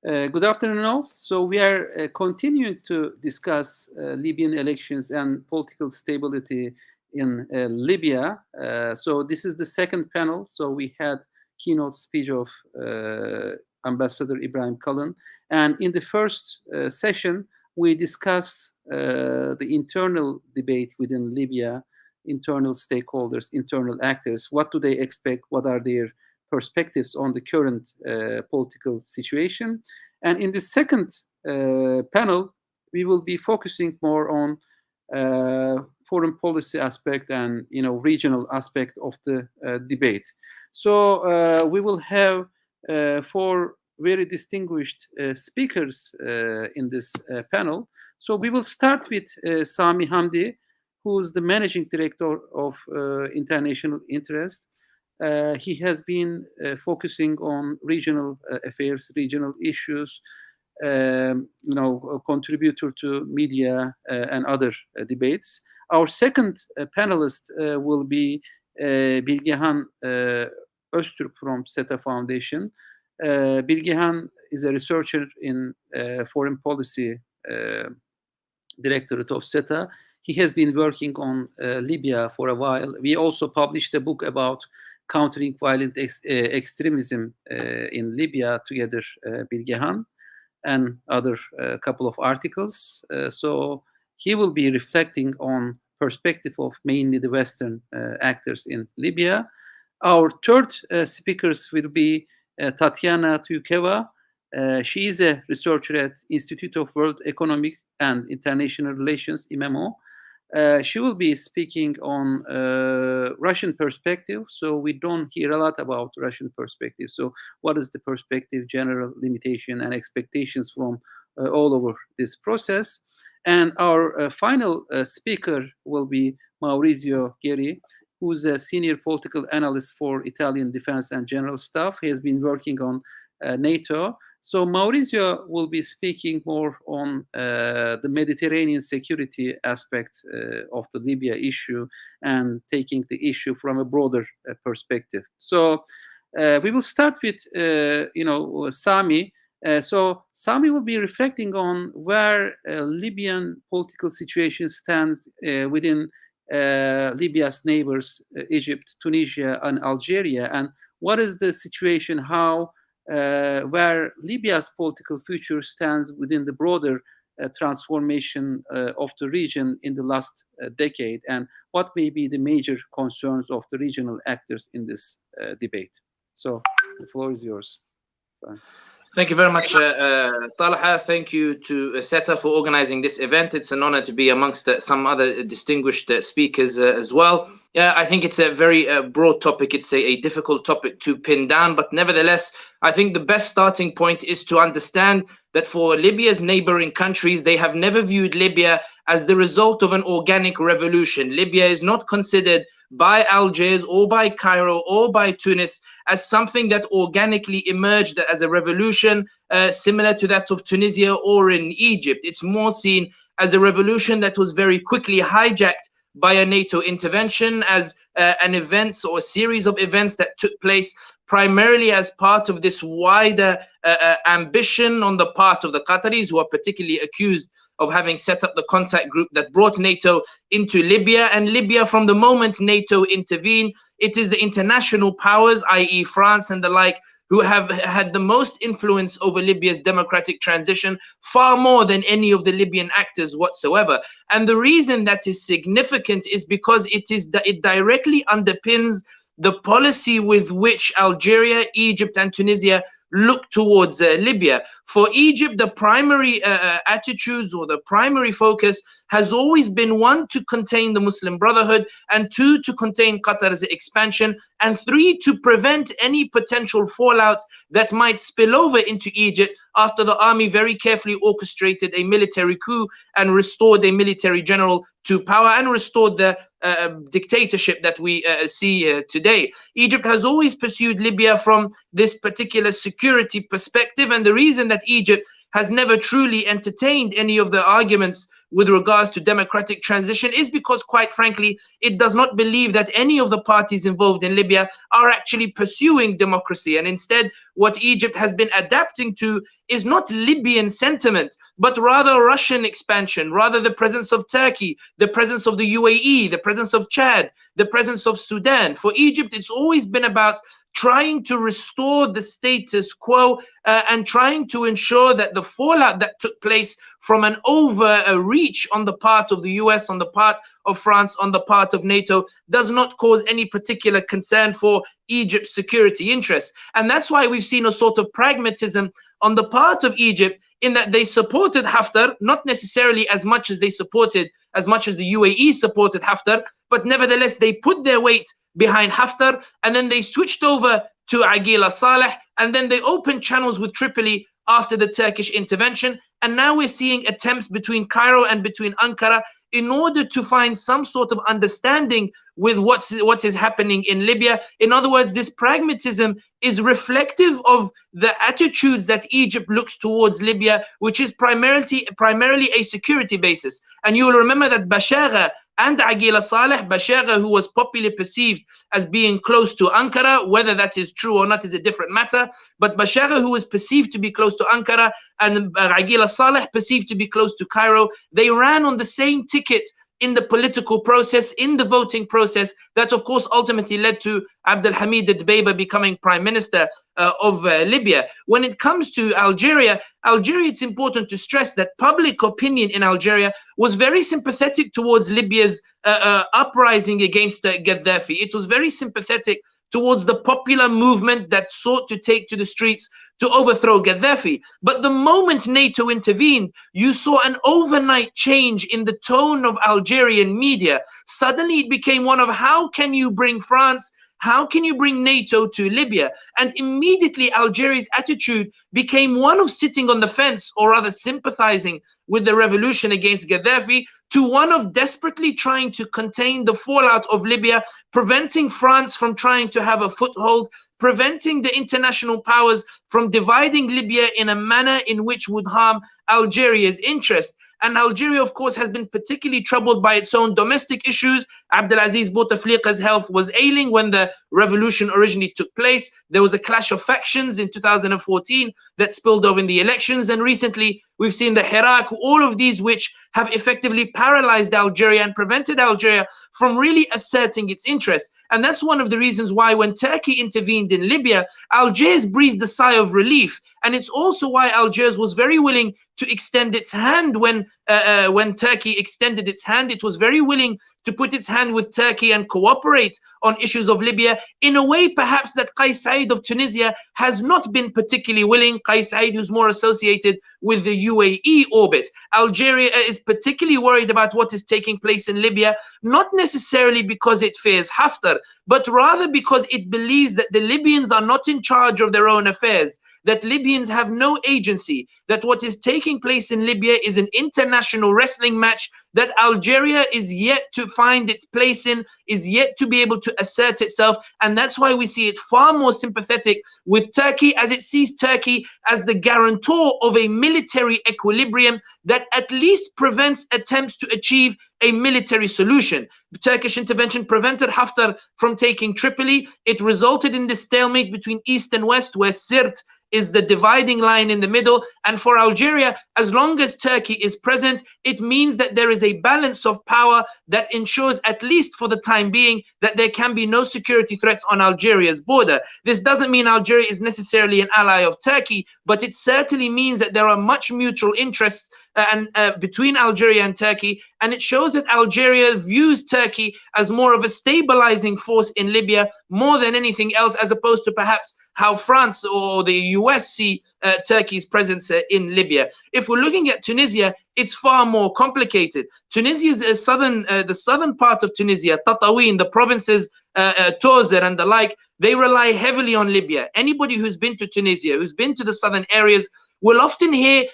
Good afternoon all. So we are continuing to discuss Libyan elections and political stability in Libya. So this is the second panel. So we had keynote speech of Ambassador Ibrahim Kalın. And in the first session, we discussed the internal debate within Libya, internal stakeholders, internal actors. What do they expect? What are their perspectives on the current political situation? And in the second panel, we will be focusing more on foreign policy aspect and regional aspect of the debate. So we will have four very distinguished speakers in this panel. So we will start with Sami Hamdi, who is the managing director of International Interest. He has been focusing on regional affairs, regional issues, a contributor to media and other debates. Our second panelist will be Bilgehan Ozturk from SETA Foundation. Bilgehan is a researcher in foreign policy directorate of SETA. He has been working on Libya for a while. We also published a book about countering violent extremism in Libya together, Bilgehan, and other couple of articles. So he will be reflecting on perspective of mainly the Western actors in Libya. Our third speakers will be Tatyana Tyukaeva. She is a researcher at Institute of World Economic and International Relations, IMEMO. She will be speaking on Russian perspective. So we don't hear a lot about Russian perspective. So what is the perspective, general limitation and expectations from all over this process? And our final speaker will be Maurizio Geri, who's a senior political analyst for Italian Defense and General Staff. He has been working on NATO. So Maurizio will be speaking more on the Mediterranean security aspect of the Libya issue and taking the issue from a broader perspective. So we will start with, Sami. So Sami will be reflecting on where Libyan political situation stands within Libya's neighbors, Egypt, Tunisia, and Algeria, and what is the situation, how where Libya's political future stands within the broader transformation of the region in the last decade, and what may be the major concerns of the regional actors in this debate. So the floor is yours. Bye. Thank you very much, Talha. Thank you to SETA for organizing this event. It's an honor to be amongst some other distinguished speakers as well. Yeah, I think it's a very broad topic. It's a difficult topic to pin down, but nevertheless, I think the best starting point is to understand that for Libya's neighboring countries, they have never viewed Libya as the result of an organic revolution. Libya is not considered by Algiers or by Cairo or by Tunis as something that organically emerged as a revolution similar to that of Tunisia or in Egypt. It's more seen as a revolution that was very quickly hijacked by a NATO intervention as an event or a series of events that took place primarily as part of this wider ambition on the part of the Qataris, who are particularly accused of having set up the contact group that brought NATO into Libya. And Libya, from the moment NATO intervened, it is the international powers, i.e. France and the like, who have had the most influence over Libya's democratic transition, far more than any of the Libyan actors whatsoever. And the reason that is significant is because it directly underpins the policy with which Algeria, Egypt, and Tunisia look towards Libya. For Egypt, the primary attitudes or the primary focus has always been, one, to contain the Muslim Brotherhood, and two, to contain Qatar's expansion, and three, to prevent any potential fallout that might spill over into Egypt after the army very carefully orchestrated a military coup and restored a military general to power and restored the dictatorship that we see today. Egypt has always pursued Libya from this particular security perspective, and the reason that Egypt has never truly entertained any of the arguments with regards to democratic transition is because, quite frankly, it does not believe that any of the parties involved in Libya are actually pursuing democracy. And instead, what Egypt has been adapting to is not Libyan sentiment, but rather Russian expansion, rather the presence of Turkey, the presence of the UAE, the presence of Chad, the presence of Sudan. For Egypt, it's always been about trying to restore the status quo and trying to ensure that the fallout that took place from an overreach on the part of the US, on the part of France, on the part of NATO, does not cause any particular concern for Egypt's security interests. And that's why we've seen a sort of pragmatism on the part of Egypt, in that they supported Haftar, not necessarily as much as the UAE supported Haftar, but nevertheless they put their weight behind Haftar, and then they switched over to Aqil Saleh, and then they opened channels with Tripoli after the Turkish intervention. And now we're seeing attempts between Cairo and between Ankara in order to find some sort of understanding with what is happening in Libya. In other words, this pragmatism is reflective of the attitudes that Egypt looks towards Libya, which is primarily a security basis. And you will remember that Bashagha and Aqil Saleh, Bashagha, who was popularly perceived as being close to Ankara, whether that is true or not is a different matter, but Bashagha, who was perceived to be close to Ankara, and Aqil Saleh perceived to be close to Cairo, they ran on the same ticket in the political process, in the voting process, that of course ultimately led to Abdel Hamid Dbeiba becoming prime minister of Libya. When it comes to Algeria, it's important to stress that public opinion in Algeria was very sympathetic towards Libya's uprising against Gaddafi. It was very sympathetic towards the popular movement that sought to take to the streets to overthrow Gaddafi. But the moment NATO intervened, you saw an overnight change in the tone of Algerian media. Suddenly it became one of, how can you bring France, how can you bring NATO to Libya? And immediately Algeria's attitude became one of sitting on the fence, or rather sympathizing with the revolution against Gaddafi, to one of desperately trying to contain the fallout of Libya, preventing France from trying to have a foothold, preventing the international powers from dividing Libya in a manner in which would harm Algeria's interest. And Algeria, of course, has been particularly troubled by its own domestic issues. Abdelaziz Bouteflika's health was ailing when the revolution originally took place. There was a clash of factions in 2014 that spilled over in the elections. And recently, we've seen the Hirak, all of these which have effectively paralyzed Algeria and prevented Algeria from really asserting its interests. And that's one of the reasons why when Turkey intervened in Libya, Algiers breathed a sigh of relief. And it's also why Algiers was very willing to extend its hand when Turkey extended its hand. It was very willing to put its hand with Turkey and cooperate on issues of Libya in a way perhaps that Qais Said of Tunisia has not been particularly willing. Qais Said, who's more associated with the UAE orbit. Algeria is particularly worried about what is taking place in Libya, not necessarily because it fears Haftar, but rather because it believes that the Libyans are not in charge of their own affairs, that Libyans have no agency, that what is taking place in Libya is an international wrestling match that Algeria is yet to find its place in, is yet to be able to assert itself. And that's why we see it far more sympathetic with Turkey, as it sees Turkey as the guarantor of a military equilibrium that at least prevents attempts to achieve a military solution. The Turkish intervention prevented Haftar from taking Tripoli. It resulted in this stalemate between East and West, where Sirte is the dividing line in the middle. And for Algeria, as long as Turkey is present, it means that there is a balance of power that ensures, at least for the time being, that there can be no security threats on Algeria's border. This doesn't mean Algeria is necessarily an ally of Turkey, but it certainly means that there are much mutual interests between Algeria and Turkey, and it shows that Algeria views Turkey as more of a stabilizing force in Libya more than anything else, as opposed to perhaps how France or the US see Turkey's presence in Libya. If we're looking at Tunisia, it's far more complicated. Tunisia's the southern part of Tunisia, Tatawin, the provinces, Tozer and the like, they rely heavily on Libya. Anybody who's been to Tunisia, who's been to the southern areas, will often hear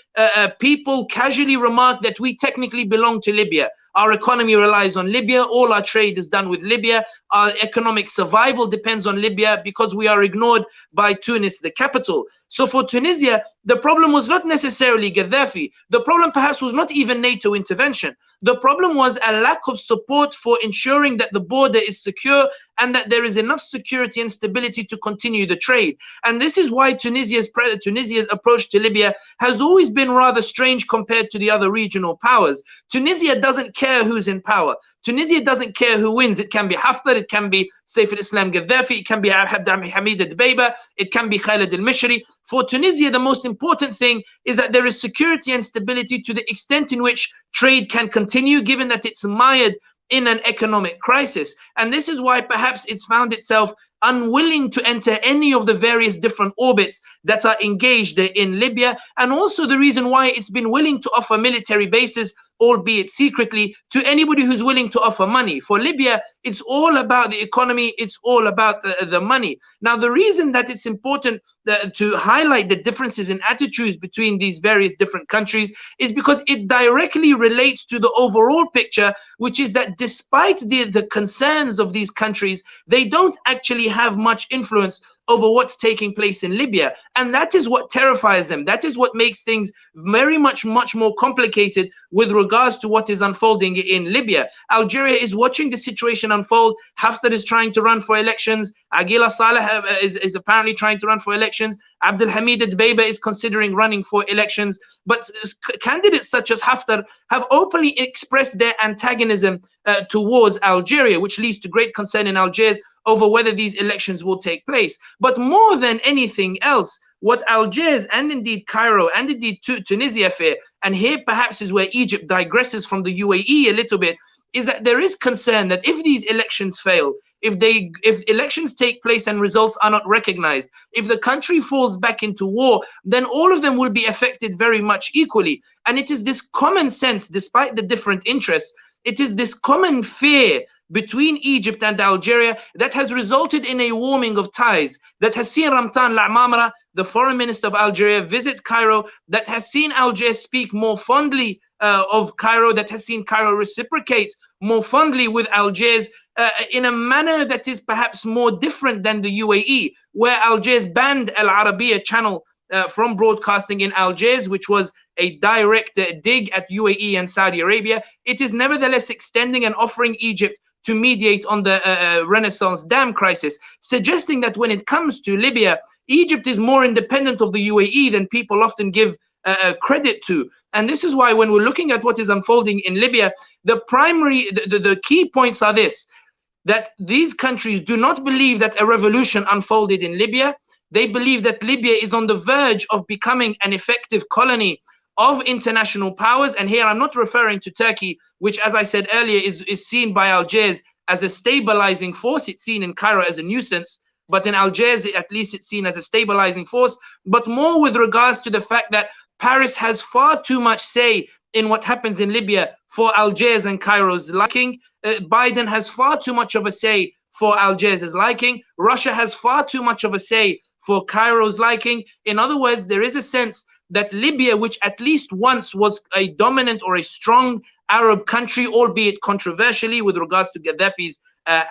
people casually remark that we technically belong to Libya. Our economy relies on Libya. All our trade is done with Libya. Our economic survival depends on Libya because we are ignored by Tunis, the capital. So for Tunisia, the problem was not necessarily Gaddafi. The problem perhaps was not even NATO intervention. The problem was a lack of support for ensuring that the border is secure and that there is enough security and stability to continue the trade. And this is why Tunisia's approach to Libya has always been rather strange compared to the other regional powers. Tunisia doesn't care who's in power. Tunisia doesn't care who wins. It can be Haftar, it can be Saif al-Islam Gaddafi, it can be Hamid al-Dbeiba, it can be Khalid al-Mishri. For Tunisia, the most important thing is that there is security and stability to the extent in which trade can continue, given that it's mired in an economic crisis. And this is why perhaps it's found itself unwilling to enter any of the various different orbits that are engaged in Libya, and also the reason why it's been willing to offer military bases, albeit secretly, to anybody who's willing to offer money. For Libya, it's all about the economy, it's all about the money. Now, the reason that it's important to highlight the differences in attitudes between these various different countries is because it directly relates to the overall picture, which is that despite the concerns of these countries, they don't actually have much influence over what's taking place in Libya. And that is what terrifies them. That is what makes things very much more complicated with regards to what is unfolding in Libya. Algeria is watching the situation unfold. Haftar is trying to run for elections. Aguila Saleh is apparently trying to run for elections. Abdel Hamid Dbeiba is considering running for elections. But candidates such as Haftar have openly expressed their antagonism towards Algeria, which leads to great concern in Algiers over whether these elections will take place. But more than anything else, what Algiers and indeed Cairo and indeed Tunisia fear, and here perhaps is where Egypt digresses from the UAE a little bit, is that there is concern that if these elections fail, if elections take place and results are not recognized, if the country falls back into war, then all of them will be affected very much equally. And it is this common sense, despite the different interests, it is this common fear between Egypt and Algeria that has resulted in a warming of ties, that has seen Ramtan Al-Amamra, the foreign minister of Algeria, visit Cairo, that has seen Algiers speak more fondly of Cairo, that has seen Cairo reciprocate more fondly with Algiers in a manner that is perhaps more different than the UAE, where Algiers banned Al Arabiya channel from broadcasting in Algiers, which was a direct dig at UAE and Saudi Arabia. It is nevertheless extending and offering Egypt to mediate on the Renaissance dam crisis, suggesting that when it comes to Libya, Egypt is more independent of the UAE than people often give credit to. And this is why when we're looking at what is unfolding in Libya, the key points are this, that these countries do not believe that a revolution unfolded in Libya. They believe that Libya is on the verge of becoming an effective colony of international powers. And here I'm not referring to Turkey, which, as I said earlier, is seen by Algiers as a stabilizing force. It's seen in Cairo as a nuisance, but in Algiers, at least it's seen as a stabilizing force, but more with regards to the fact that Paris has far too much say in what happens in Libya for Algiers and Cairo's liking. Biden has far too much of a say for Algiers' liking. Russia has far too much of a say for Cairo's liking. In other words, there is a sense that Libya, which at least once was a dominant or a strong Arab country, albeit controversially with regards to Gaddafi's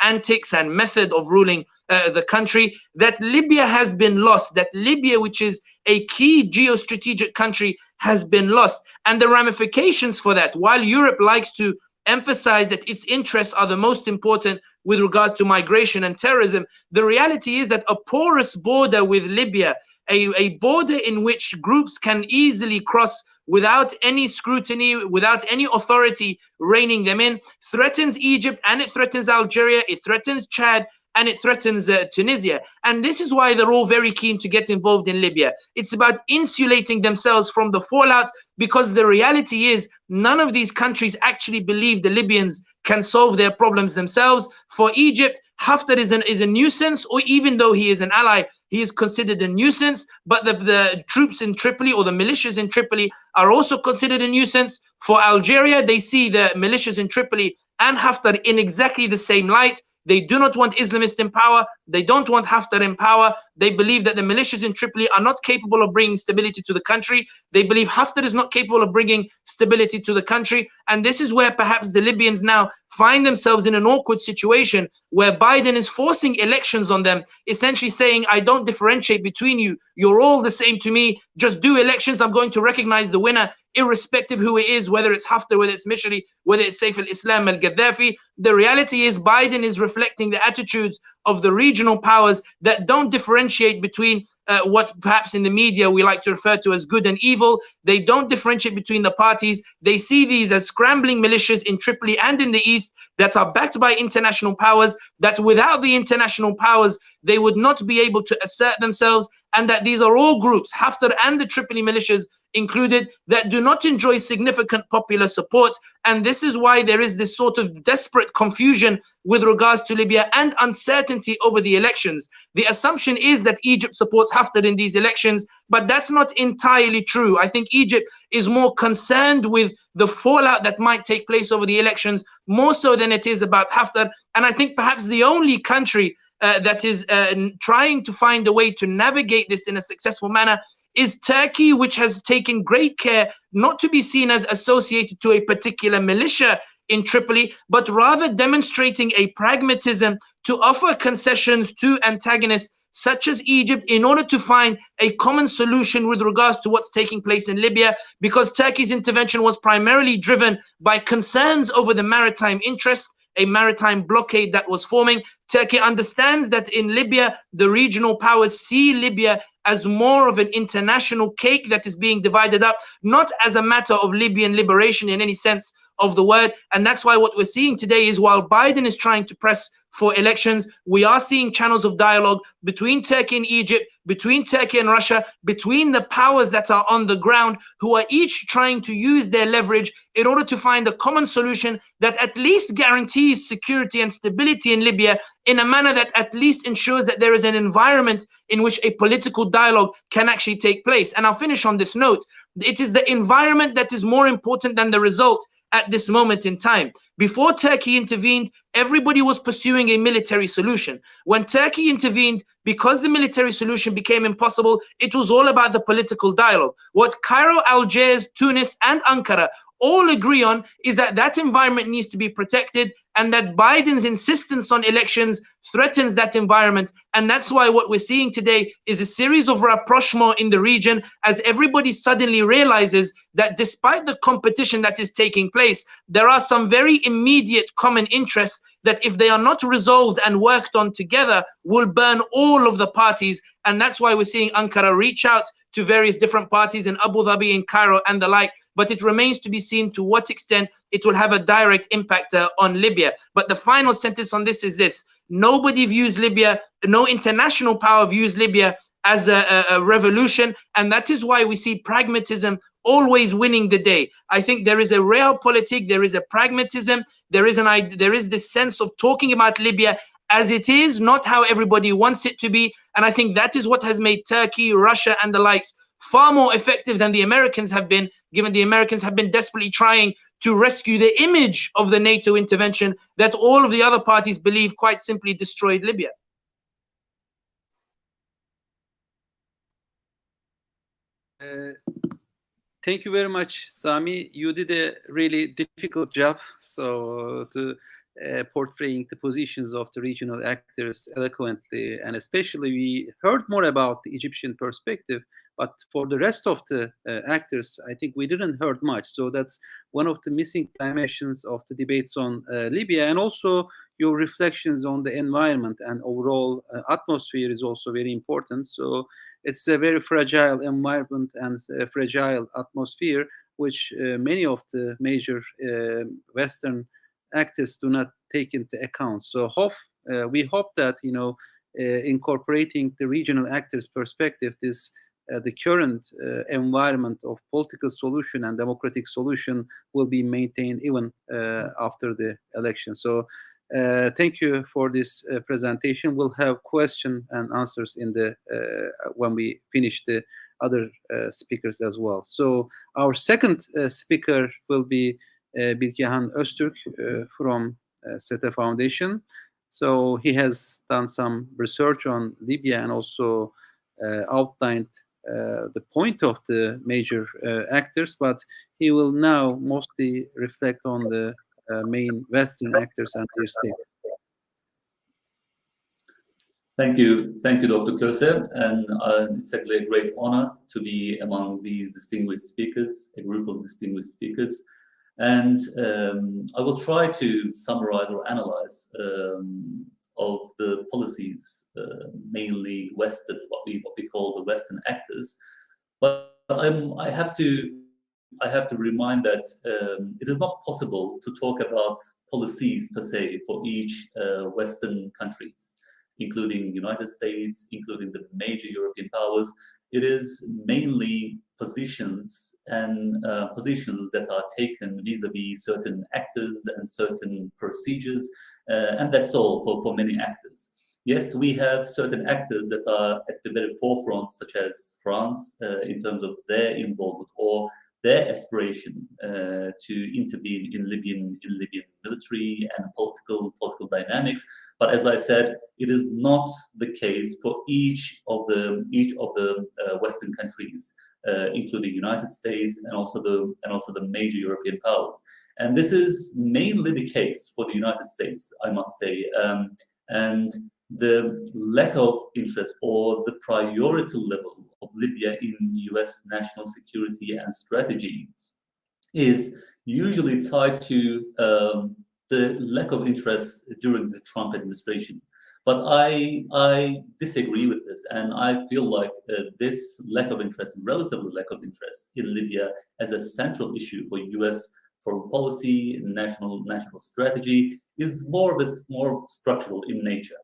antics and method of ruling the country, that Libya has been lost, that Libya, which is a key geostrategic country, has been lost. And the ramifications for that, while Europe likes to emphasize that its interests are the most important with regards to migration and terrorism, the reality is that a porous border with Libya, a border in which groups can easily cross without any scrutiny, without any authority reining them in, threatens Egypt, and it threatens Algeria, it threatens Chad, and it threatens Tunisia. And this is why they're all very keen to get involved in Libya. It's about insulating themselves from the fallout, because the reality is none of these countries actually believe the Libyans can solve their problems themselves. For Egypt, Haftar is a nuisance, or even though he is an ally, he is considered a nuisance. But the troops in Tripoli, or the militias in Tripoli, are also considered a nuisance. For Algeria, they see the militias in Tripoli and Haftar in exactly the same light. They do not want Islamists in power. They don't want Haftar in power. They believe that the militias in Tripoli are not capable of bringing stability to the country. They believe Haftar is not capable of bringing stability to the country. And this is where perhaps the Libyans now find themselves in an awkward situation where Biden is forcing elections on them, essentially saying, I don't differentiate between you. You're all the same to me. Just do elections. I'm going to recognize the winner, irrespective who it is, whether it's Haftar, whether it's Mishri, whether it's Saif al-Islam al-Gaddafi. The reality is Biden is reflecting the attitudes of the regional powers that don't differentiate between what perhaps in the media we like to refer to as good and evil. They don't differentiate between the parties. They see these as scrambling militias in Tripoli and in the east that are backed by international powers, that without the international powers, they would not be able to assert themselves, and that these are all groups, Haftar and the Tripoli militias included, that do not enjoy significant popular support. And this is why there is this sort of desperate confusion with regards to Libya and uncertainty over the elections. The assumption is that Egypt supports Haftar in these elections, but that's not entirely true. I think Egypt is more concerned with the fallout that might take place over the elections, more so than it is about Haftar. And I think perhaps the only country that is trying to find a way to navigate this in a successful manner is Turkey, which has taken great care not to be seen as associated to a particular militia in Tripoli, but rather demonstrating a pragmatism to offer concessions to antagonists such as Egypt in order to find a common solution with regards to what's taking place in Libya, because Turkey's intervention was primarily driven by concerns over the maritime interest, a maritime blockade that was forming. Turkey understands that in Libya, the regional powers see Libya as more of an international cake that is being divided up, not as a matter of Libyan liberation in any sense of the word. And that's why what we're seeing today is, while Biden is trying to press for elections, we are seeing channels of dialogue between Turkey and Egypt, between Turkey and Russia, between the powers that are on the ground, who are each trying to use their leverage in order to find a common solution that at least guarantees security and stability in Libya, in a manner that at least ensures that there is an environment in which a political dialogue can actually take place. And I'll finish on this note. It is the environment that is more important than the result at this moment in time. Before Turkey intervened, everybody was pursuing a military solution. When Turkey intervened, because the military solution became impossible, it was all about the political dialogue. What Cairo, Algiers, Tunis, and Ankara all agree on is that that environment needs to be protected, and that Biden's insistence on elections threatens that environment. And that's why what we're seeing today is a series of rapprochement in the region, as everybody suddenly realizes that despite the competition that is taking place, there are some very immediate common interests that, if they are not resolved and worked on together, will burn all of the parties. And that's why we're seeing Ankara reach out to various different parties in Abu Dhabi, in Cairo, and the like. But it remains to be seen to what extent it will have a direct impact on Libya. But the final sentence on this is this: nobody views Libya, no international power views Libya as a revolution, and that is why we see pragmatism always winning the day. I think there is a realpolitik, there is a pragmatism, there is this sense of talking about Libya as it is, not how everybody wants it to be. And I think that is what has made Turkey, Russia, and the likes far more effective than the Americans have been, given the Americans have been desperately trying to rescue the image of the NATO intervention that all of the other parties believe quite simply destroyed Libya. Thank you very much, Sami. You did a really difficult job, to portraying the positions of the regional actors eloquently, and especially we heard more about the Egyptian perspective, but for the rest of the actors, I think we didn't heard much. So that's one of the missing dimensions of the debates on Libya, and also your reflections on the environment and overall atmosphere is also very important. So it's a very fragile environment and a fragile atmosphere, which many of the major Western actors do not take into account. So we hope that, incorporating the regional actors' perspective, the current environment of political solution and democratic solution will be maintained even after the election. So thank you for this presentation. We'll have question and answers in the when we finish the other speakers as well. So our second speaker will be Bilgehan Ozturk from SETA Foundation. So he has done some research on Libya and also outlined the point of the major actors, but he will now mostly reflect on the main Western actors and their state. Thank you, Dr. Köse, and it's actually a great honor to be among these distinguished speakers, a group of distinguished speakers. And I will try to summarize or analyze of the policies, mainly Western, what we call the Western actors. But I have to remind that it is not possible to talk about policies per se for each Western countries, including United States, including the major European powers. It is mainly positions and positions that are taken vis-a-vis certain actors and certain procedures, and that's all for many actors. Yes, we have certain actors that are at the very forefront, such as France, in terms of their involvement or their aspiration to intervene in Libyan military and political dynamics. But as I said, it is not the case for each of the Western countries, including United States and also the major European powers. And this is mainly the case for the United States, I must say. And the lack of interest or the priority level of Libya in US national security and strategy is usually tied to the lack of interest during the Trump administration. But I disagree with this, and I feel like this lack of interest, relatively lack of interest in Libya as a central issue for US foreign policy, national strategy, is more structural in nature.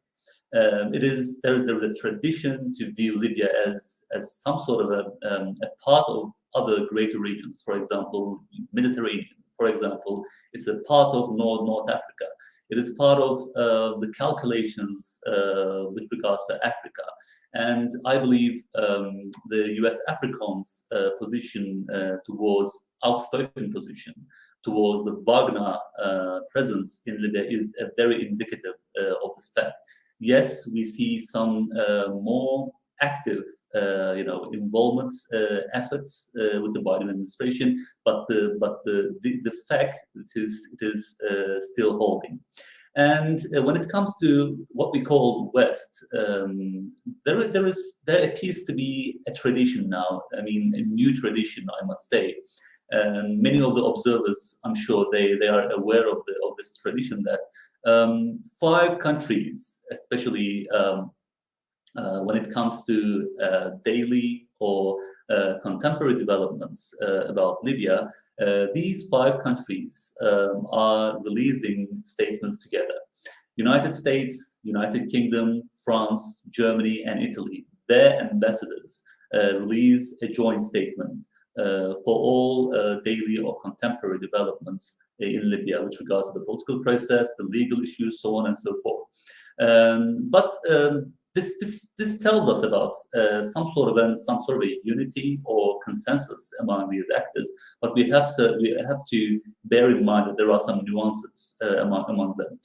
There is a tradition to view Libya as some sort of a part of other greater regions. For example, Mediterranean. For example, it's a part of North Africa. It is part of the calculations with regards to Africa. And I believe the US AFRICOM's position outspoken position towards the Wagner presence in Libya is very indicative of this fact. Yes, we see some more active, involvement efforts with the Biden administration, but the fact it is still holding. And when it comes to what we call West, there appears to be a tradition now. I mean, a new tradition, I must say. Many of the observers, I'm sure, they are aware of this tradition that 5 countries, especially when it comes to daily or contemporary developments about Libya, these 5 countries are releasing statements together. United States, United Kingdom, France, Germany, and Italy, their ambassadors release a joint statement for all daily or contemporary developments in Libya with regards to the political process, the legal issues, so on and so forth. But this tells us about some sort of a unity or consensus among these actors. But we have to bear in mind that there are some nuances among them.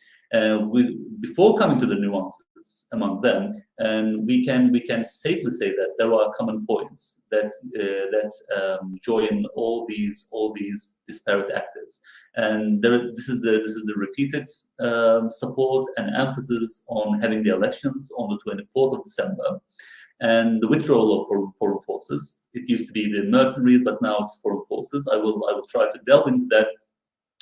Before coming to the nuances among them, and we can safely say that there are common points that join all these disparate actors, and this is the repeated support and emphasis on having the elections on the 24th of December, and the withdrawal of foreign forces. It used to be the mercenaries, but now it's foreign forces. I will try to delve into that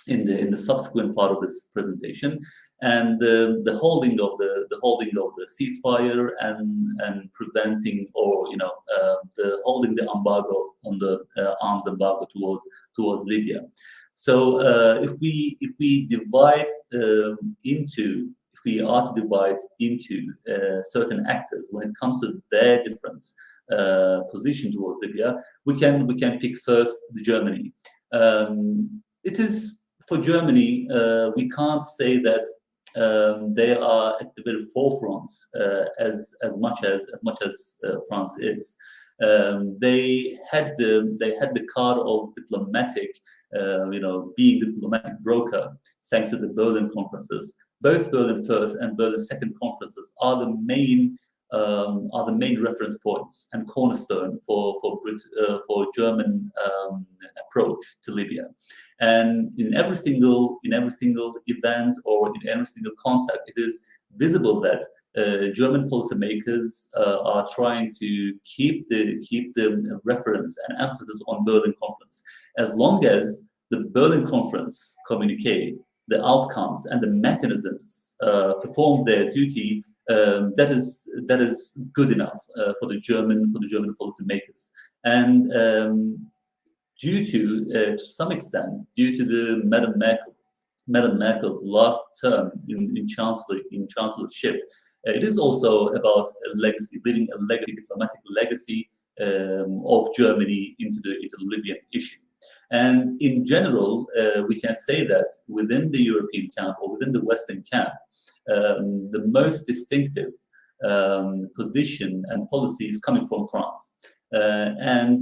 in the subsequent part of this presentation, and the holding of the ceasefire and preventing or the holding the embargo on the arms embargo towards Libya. So if we are to divide into certain actors when it comes to their different position towards Libya, we can pick first Germany. It is for Germany, we can't say that they are at the very forefront as much as France is. They had the card of diplomatic, being the diplomatic broker, thanks to the Berlin conferences, both Berlin First and Berlin Second conferences are the main reference points and cornerstone for German approach to Libya. And in every single event or in every single contact, it is visible that German policymakers are trying to keep the reference and emphasis on Berlin Conference. As long as the Berlin Conference communique, the outcomes and the mechanisms perform their duty, that is good enough for the German policymakers. And due to some extent, due to the Madam Merkel's last term in chancellorship, it is also about a legacy, leaving a legacy, diplomatic legacy of Germany into the Libyan issue. And in general, we can say that within the European camp or within the Western camp, the most distinctive position and policy is coming from France. And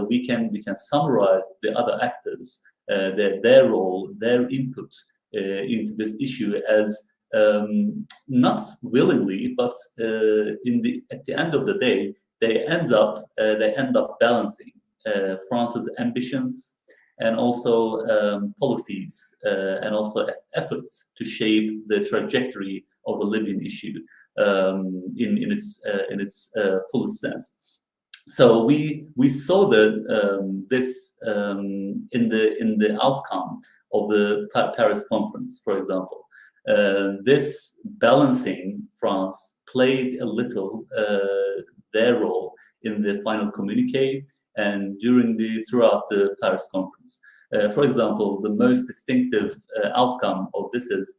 we can summarize the other actors, their role, their input into this issue as not willingly, but at the end of the day, they end up balancing France's ambitions and also policies and also efforts to shape the trajectory of the Libyan issue in its fullest sense. So we saw that this in the outcome of the Paris conference, for example. This balancing France played a little their role in the final communique and throughout the Paris conference. For example, the most distinctive outcome of this is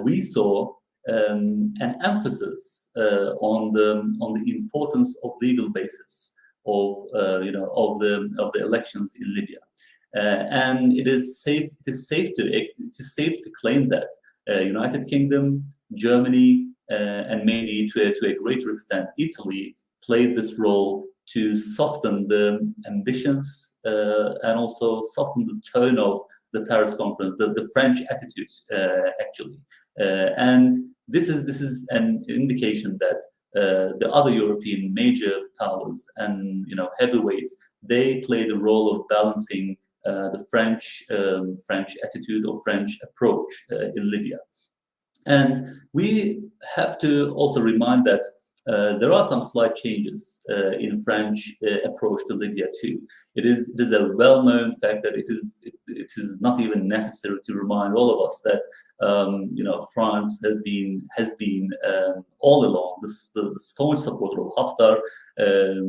we saw an emphasis on the importance of legal basis of the elections in Libya, and it is safe to claim that United Kingdom, Germany, and maybe to a greater extent Italy played this role to soften the ambitions and also soften the tone of the Paris conference, the French attitude actually, and this is an indication that the other European major powers and heavyweights, they play the role of balancing the French attitude or French approach in Libya. And we have to also remind that there are some slight changes in French approach to Libya too. It is a well-known fact that it is not even necessary to remind all of us that France has been all along the staunch supporter of Haftar.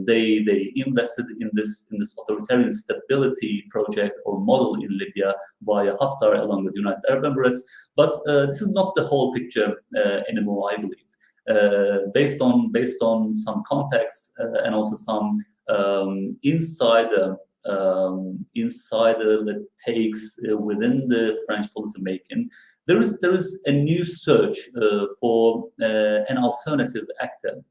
They invested in this authoritarian stability project or model in Libya via Haftar along with the United Arab Emirates. But this is not the whole picture anymore, I believe. Based on some context and also some insider let's takes within the French policy making, there is a new search for an alternative actor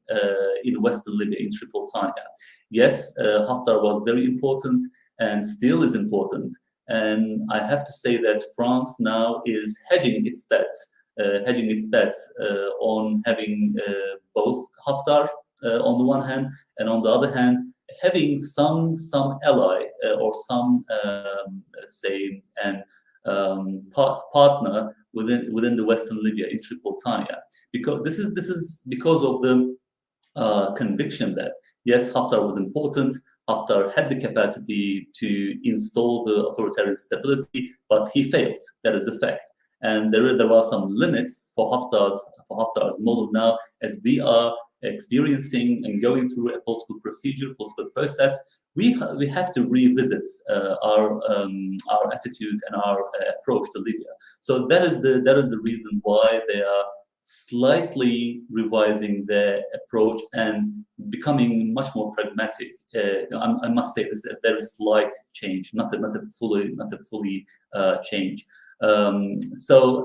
in Western Libya, in Tripolitania. Yes, Haftar was very important and still is important, and I have to say that France now is hedging its bets on having both Haftar on the one hand, and on the other hand, having some ally or some say and partner within the Western Libya in Tripolitania, because this is because of the conviction that yes, Haftar was important. Haftar had the capacity to install the authoritarian stability, but he failed. That is the fact. And there are some limits for Haftar's model now, as we are experiencing and going through a political process. We have to revisit our attitude and our approach to Libya. So that is the reason why they are slightly revising their approach and becoming much more pragmatic. I must say this is a very slight change, not a fully change. So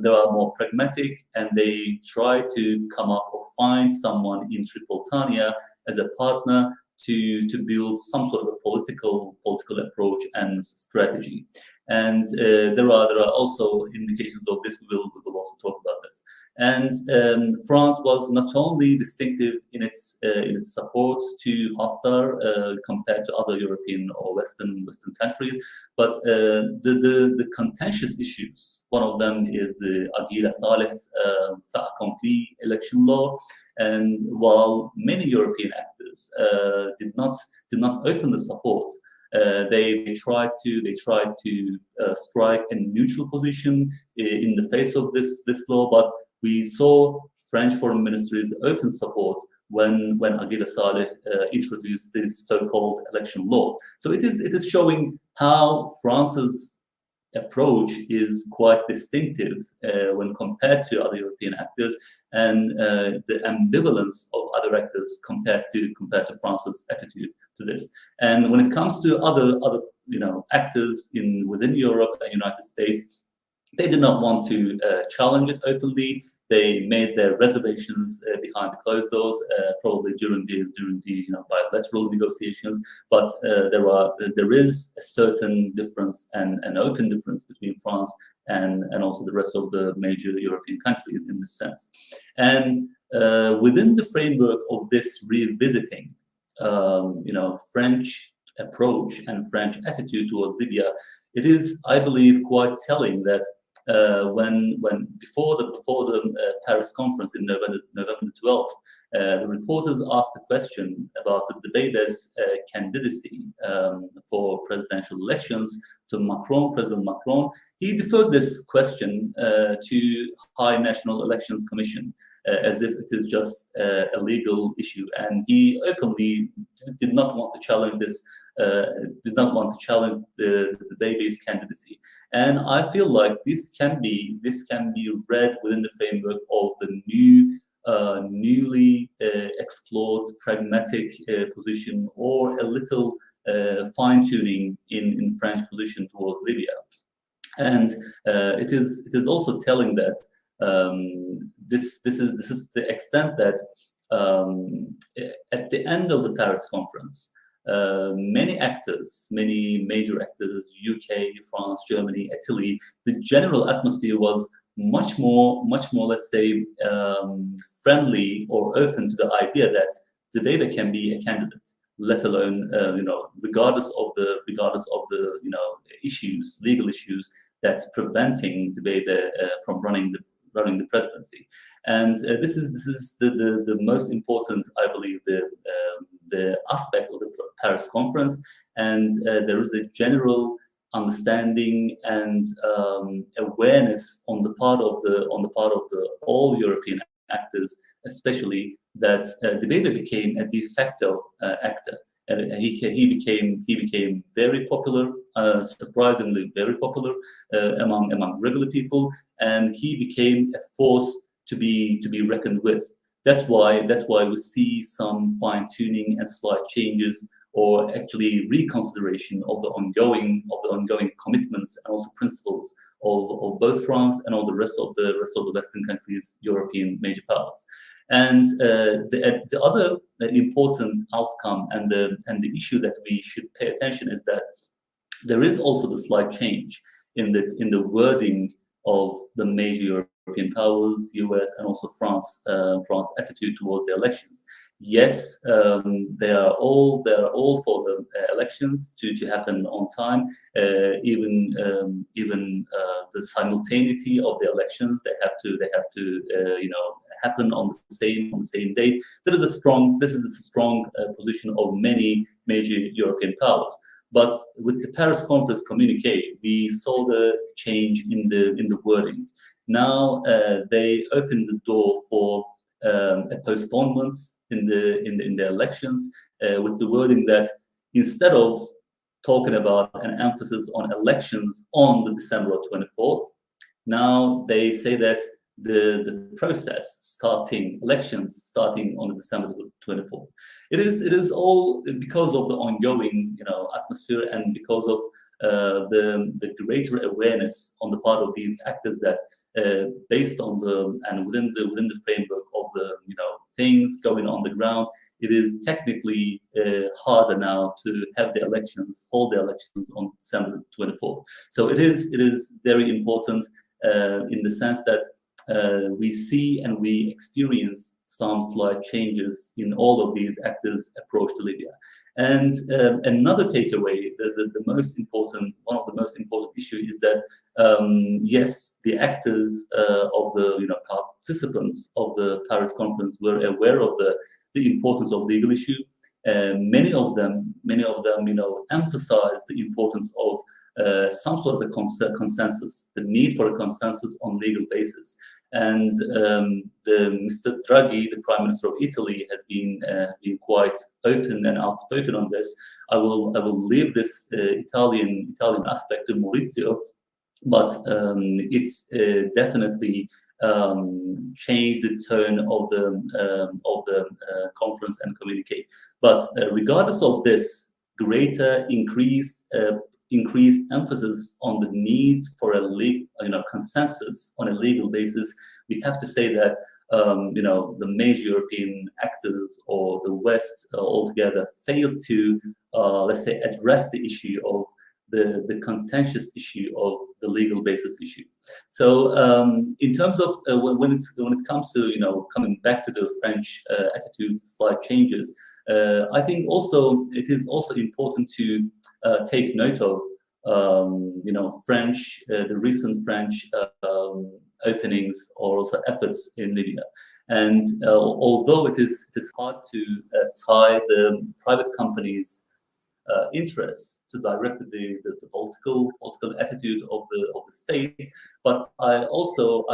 they are more pragmatic, and they try to come up or find someone in Tripolitania as a partner to build some sort of a political approach and strategy. And there are also indications of this. We will also talk about this. And France was not only distinctive in its support to Haftar compared to other European or Western countries, but the contentious issues. One of them is the Aguila Saleh's fait accompli election law. And while many European actors did not open the support, they tried to strike a neutral position in the face of this law. But we saw French foreign ministry's open support when Aguila Saleh introduced these so-called election laws. So it is showing how France's approach is quite distinctive when compared to other European actors, and the ambivalence of other actors compared to France's attitude to this. And when it comes to other actors within Europe and United States, they did not want to challenge it openly. They made their reservations behind closed doors, probably during the bilateral negotiations. But there is a certain difference, and an open difference between France and also the rest of the major European countries in this sense. And within the framework of this revisiting, French approach and French attitude towards Libya, it is, I believe, quite telling that when before the Paris conference in November 12th, the reporters asked a question about the Debaiba's candidacy for presidential elections to President Macron. He deferred this question to High National Elections Commission, as if it is just a legal issue, and he openly did not want to challenge this. Did not want to challenge the Debaiba's candidacy, and I feel like this can be read within the framework of the newly explored pragmatic position, or a little fine-tuning in French position towards Libya. And it is also telling that this is the extent that at the end of the Paris conference, many major actors, UK, France, Germany, Italy, the general atmosphere was much more, let's say, friendly or open to the idea that Debaiba can be a candidate, let alone, regardless of the legal issues that's preventing Debaiba from running the presidency. And this is the most important, I believe, the aspect of the Paris conference. And there is a general understanding and awareness on the part of all European actors, especially that Debaiba became a de facto actor, and he became very popular, surprisingly very popular among regular people, and he became a force to be reckoned with. That's why we see some fine tuning and slight changes, or actually reconsideration of the ongoing commitments and also principles of both France and all the rest of the Western countries, European major powers. And the other important outcome and the issue that we should pay attention is that there is also the slight change in the wording of the major European powers, US and also France attitude towards the elections. Yes, they are all for the elections to happen on time. Even the simultaneity of the elections, they have to happen on the same date. This is a strong position of many major European powers. But with the Paris conference communique, we saw the change in the wording. Now they opened the door for a postponement in the elections, with the wording that instead of talking about an emphasis on elections on the December 24th, now they say that the process elections starting on the December 24th. It is all because of the ongoing atmosphere, and because of the greater awareness on the part of these actors that based on within the framework of the things going on the ground, it is technically harder now to have the elections, hold the elections on December 24th. So it is very important in the sense that we see and we experience some slight changes in all of these actors' approach to Libya. And another takeaway, the most important, one of the most important issues is that yes, the actors of the participants of the Paris conference were aware of the importance of legal issue. Many of them, emphasized the importance of some sort of a consensus, the need for a consensus on legal basis. And Mr. Draghi, the Prime Minister of Italy, has been quite open and outspoken on this. I will leave this Italian aspect to Maurizio, but it's definitely changed the tone of the conference and communique. But regardless of this, greater increased emphasis on the need for a consensus on a legal basis, we have to say that the major European actors or the West altogether failed to let's say address the issue of the contentious issue of the legal basis issue. So in terms of when it comes to coming back to the French attitudes, slight changes, I think also it is also important to take note of the recent French openings or also efforts in Libya. And although it is hard to tie the private companies' interests to direct the political attitude of the states, but I also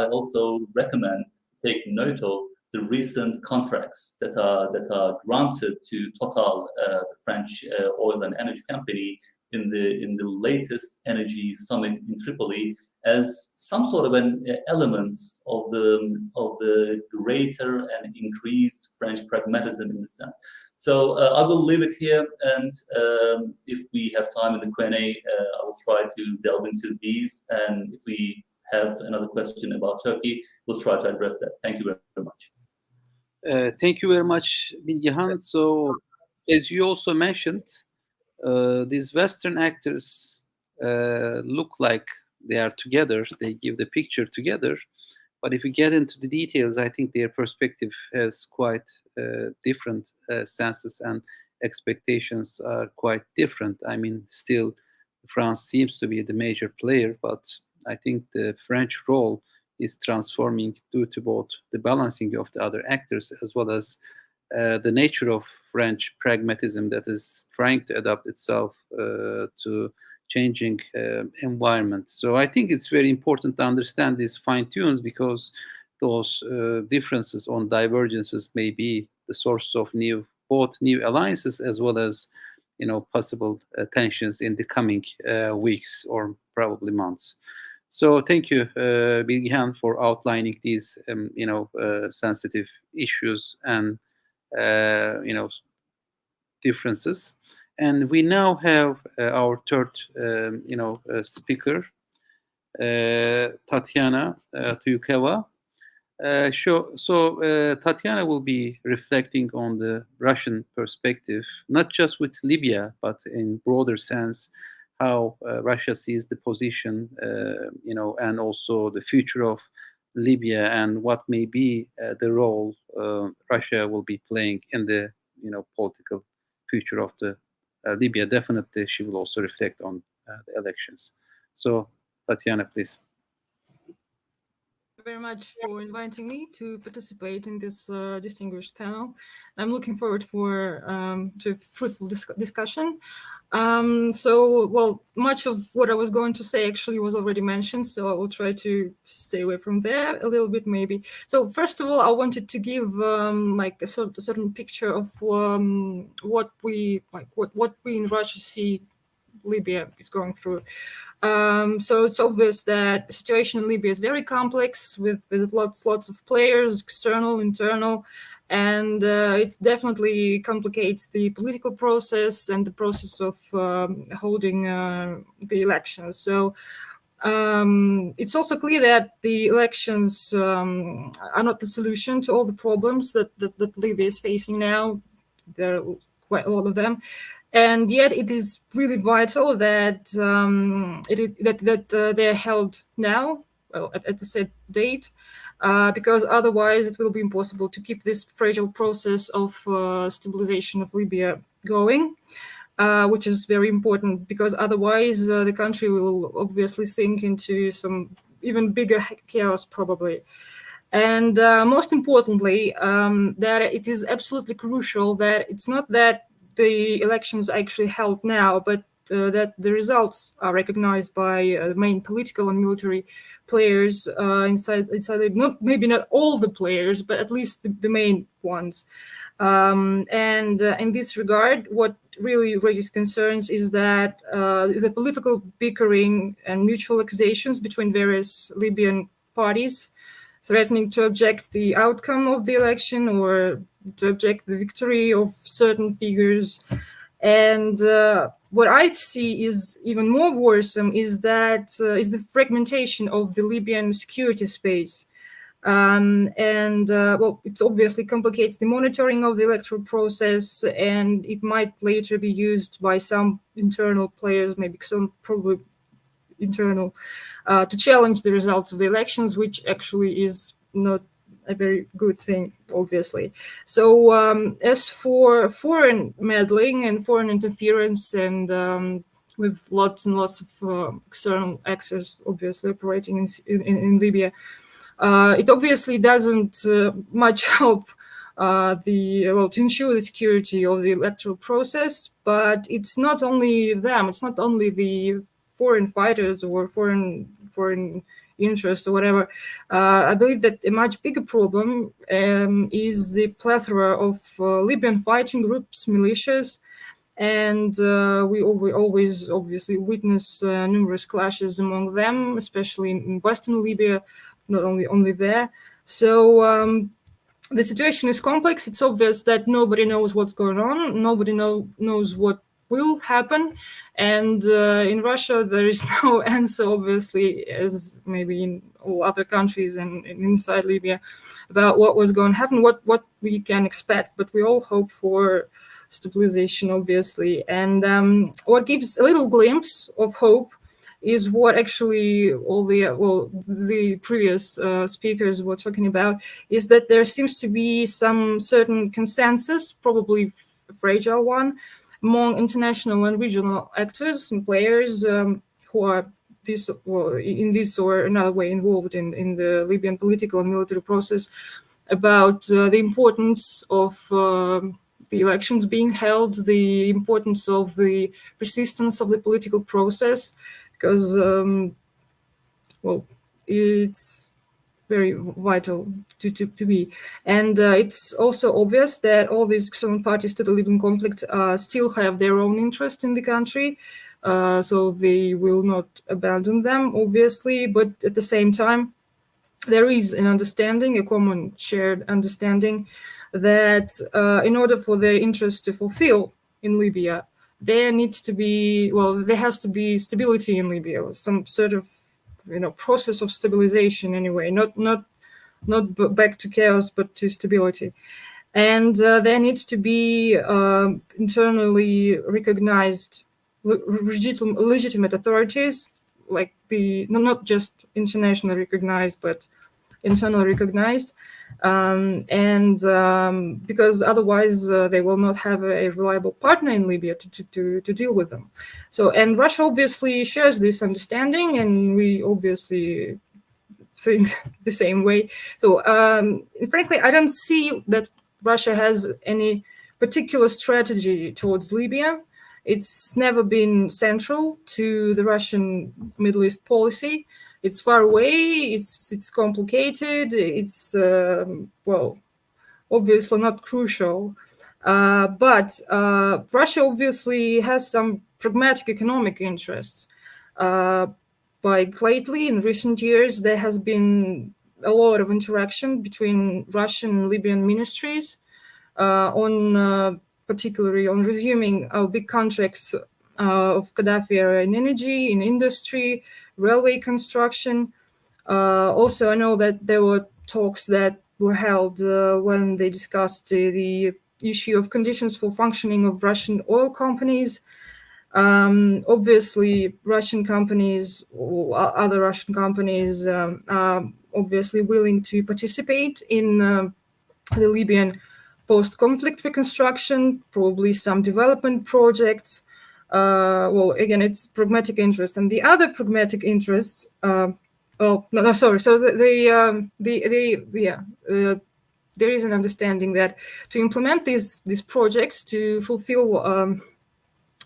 recommend take note of the recent contracts that are granted to Total, the French oil and energy company, in the latest energy summit in Tripoli, as some sort of an elements of the greater and increased French pragmatism in this sense. So I will leave it here, and if we have time in the Q&A, I will try to delve into these, and if we have another question about Turkey, we'll try to address that. Thank you very much. Thank you very much, Bilgehan. So, as you also mentioned, these Western actors look like they are together. They give the picture together. But if we get into the details, I think their perspective has quite different senses, and expectations are quite different. I mean, still, France seems to be the major player, but I think the French role is transforming due to both the balancing of the other actors as well as the nature of French pragmatism that is trying to adapt itself to changing environment. So I think it's very important to understand these fine tunes, because those differences on divergences may be the source of both new alliances as well as possible tensions in the coming weeks or probably months. So thank you, Bilgehan, for outlining these sensitive issues and differences. And we now have our third, speaker, Tatyana Tyukaeva. So Tatyana will be reflecting on the Russian perspective, not just with Libya, but in broader sense, how Russia sees the position, and also the future of Libya, and what may be the role Russia will be playing in the political future of the Libya. Definitely, she will also reflect on the elections. So, Tatyana, please. Thank you very much for inviting me to participate in this distinguished panel. I'm looking forward to a fruitful discussion. Much of what I was going to say actually was already mentioned, so I will try to stay away from there a little bit, maybe. So first of all, I wanted to give a certain picture of what we in Russia see Libya is going through. So it's obvious that the situation in Libya is very complex, with lots of players, external, internal, and it definitely complicates the political process and the process of holding the elections. So it's also clear that the elections are not the solution to all the problems that Libya is facing now. There are quite a lot of them, and yet it is really vital that they're held now, well, at the set date, because otherwise it will be impossible to keep this fragile process of stabilization of Libya going. Which is very important, because otherwise the country will obviously sink into some even bigger chaos probably. And most importantly, that it is absolutely crucial that it's not that the elections are actually held now, but that the results are recognized by main political and military players inside it. Maybe not all the players, but at least the main ones. And in this regard, what really raises concerns is that the political bickering and mutual accusations between various Libyan parties, threatening to object the outcome of the election or to object the victory of certain figures. And what I see is even more worrisome is that is the fragmentation of the Libyan security space. Well, it obviously complicates the monitoring of the electoral process, and it might later be used by some internal players, maybe some probably internal, to challenge the results of the elections, which actually is not a very good thing, obviously. So as for foreign meddling and foreign interference, and with lots and lots of external actors obviously operating in Libya, it obviously doesn't much help to ensure the security of the electoral process. But it's not only them; it's not only the foreign fighters or foreign interests or whatever. I believe that a much bigger problem is the plethora of Libyan fighting groups, militias, and we always obviously witness numerous clashes among them, especially in Western Libya. Not only there. So the situation is complex. It's obvious that nobody knows what's going on. Nobody knows what will happen. And in Russia, there is no answer, obviously, as maybe in all other countries and inside Libya, about what was going to happen, what we can expect. But we all hope for stabilization, obviously. And what gives a little glimpse of hope is what actually all the previous speakers were talking about, is that there seems to be some certain consensus, probably a fragile one, among international and regional actors and players who are in this or another way involved in the Libyan political and military process, about the importance of the elections being held, the importance of the persistence of the political process, because it's very vital to be. And it's also obvious that all these external parties to the Libyan conflict still have their own interest in the country, so they will not abandon them, obviously. But at the same time, there is an understanding, a common shared understanding, that in order for their interests to fulfill in Libya, there has to be stability in Libya, some sort of process of stabilization anyway, not back to chaos, but to stability. And there needs to be internally recognized legitimate authorities, like not just internationally recognized, but internally recognized, because otherwise they will not have a reliable partner in Libya to deal with them. So, and Russia obviously shares this understanding, and we obviously think the same way. So, frankly, I don't see that Russia has any particular strategy towards Libya. It's never been central to the Russian Middle East policy. It's far away, it's complicated, it's, obviously not crucial. But Russia obviously has some pragmatic economic interests. Like lately, in recent years, there has been a lot of interaction between Russian and Libyan ministries particularly on resuming big contracts of Gaddafi era in energy, in industry, railway construction. Also, I know that there were talks that were held when they discussed the issue of conditions for functioning of Russian oil companies. Obviously, Russian companies or other Russian companies are obviously willing to participate in the Libyan post-conflict reconstruction, probably some development projects. Well, again, it's pragmatic interest, and the other pragmatic interest. Sorry. So there is an understanding that to implement these projects to fulfill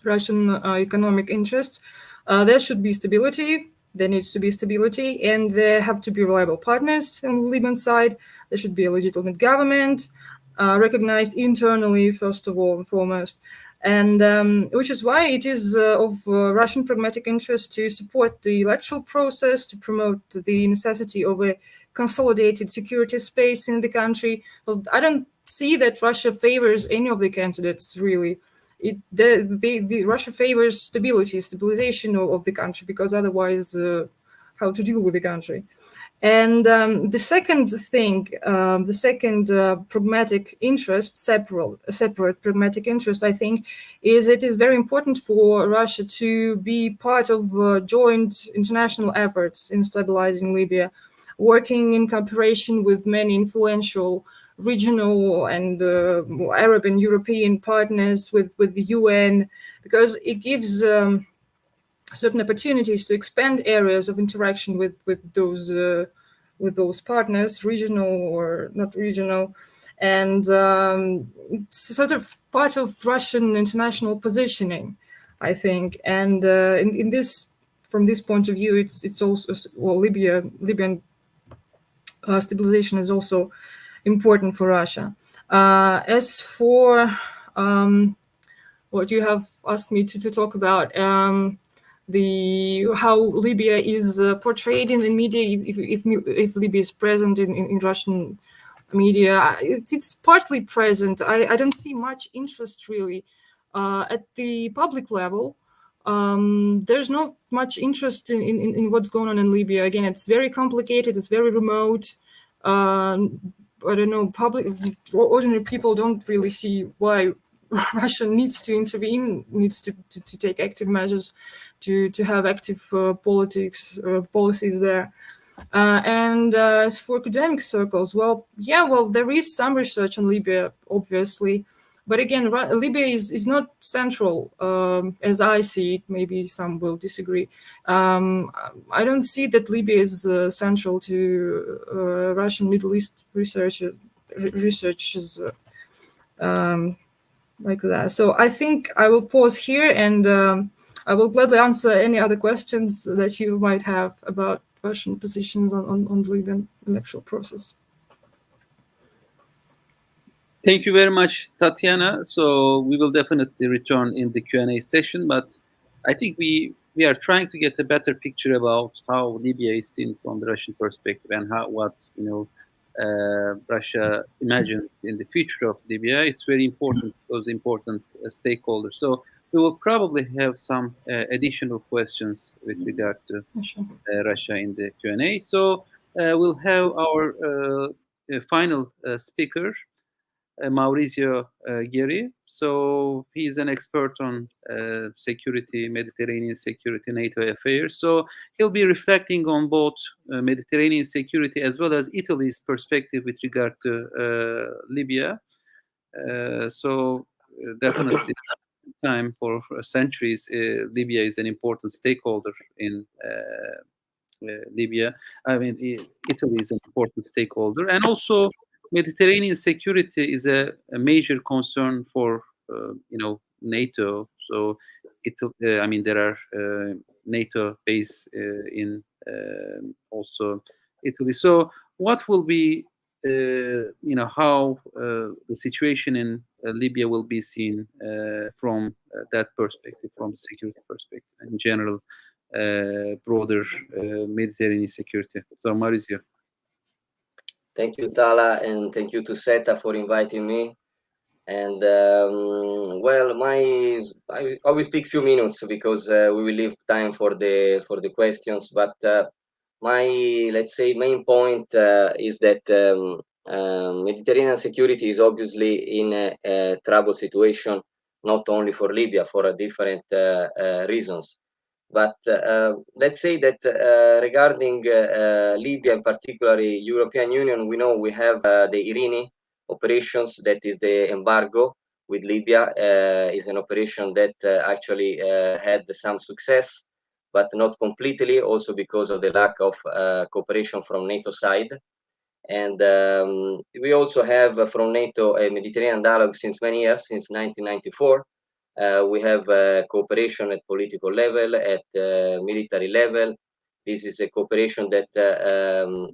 Russian economic interests, there should be stability. There needs to be stability, and there have to be reliable partners on the Libyan side. There should be a legitimate government, recognized internally, first of all and foremost. And which is why it is of Russian pragmatic interest to support the electoral process, to promote the necessity of a consolidated security space in the country. Well, I don't see that Russia favors any of the candidates, really. Russia favors stabilization of the country, because otherwise, how to deal with the country? And the second thing, the second pragmatic interest, separate pragmatic interest, I think, is it is very important for Russia to be part of joint international efforts in stabilizing Libya, working in cooperation with many influential regional and Arab and European partners, with the UN, because it gives certain opportunities to expand areas of interaction with those partners, regional or not regional, and it's sort of part of Russian international positioning, I think. And in this, from this point of view, it's also, well, Libyan stabilization is also important for Russia. As for what you have asked me to talk about, how Libya is portrayed in the media, if Libya is present in Russian media, it's partly present. I don't see much interest really at the public level. There's not much interest in what's going on in Libya. Again, it's very complicated. It's very remote. I don't know. Ordinary people don't really see why Russia needs to intervene, needs to take active measures to have active policies there. And as for academic circles, well, there is some research on Libya, obviously. But again, Libya is not central, as I see it. Maybe some will disagree. I don't see that Libya is central to Russian Middle East researches like that. So I think I will pause here, and I will gladly answer any other questions that you might have about Russian positions on the Libyan electoral process. Thank you very much, Tatyana. So we will definitely return in the Q&A session, but I think we are trying to get a better picture about how Libya is seen from the Russian perspective, and what Russia imagines in the future of Libya. It's very important, those important stakeholders. So we will probably have some additional questions with regard to Russia in the Q&A. So we'll have our final speaker, Maurizio Geri. So he's an expert on security, Mediterranean security, NATO affairs. So he'll be reflecting on both Mediterranean security as well as Italy's perspective with regard to Libya. So definitely, time for centuries, Libya is an important stakeholder in Libya. I mean, Italy is an important stakeholder, and also Mediterranean security is a major concern for NATO. So I mean, there are NATO base in also Italy. So what will be how the situation in Libya will be seen from that perspective, from security perspective, in general, broader Mediterranean security. So Maurizio. Thank you, Talha, and thank you to SETA for inviting me. And well, I will speak few minutes because we will leave time for the questions. But my, let's say, main point is that Mediterranean security is obviously in a troubled situation, not only for Libya, for different reasons. But let's say that regarding Libya, in particularly European Union, we know we have the Irini operations, that is the embargo with Libya, is an operation that actually had some success, but not completely, also because of the lack of cooperation from NATO side. And we also have from NATO a Mediterranean dialogue since many years, since 1994. We have cooperation at political level, at military level. This is a cooperation that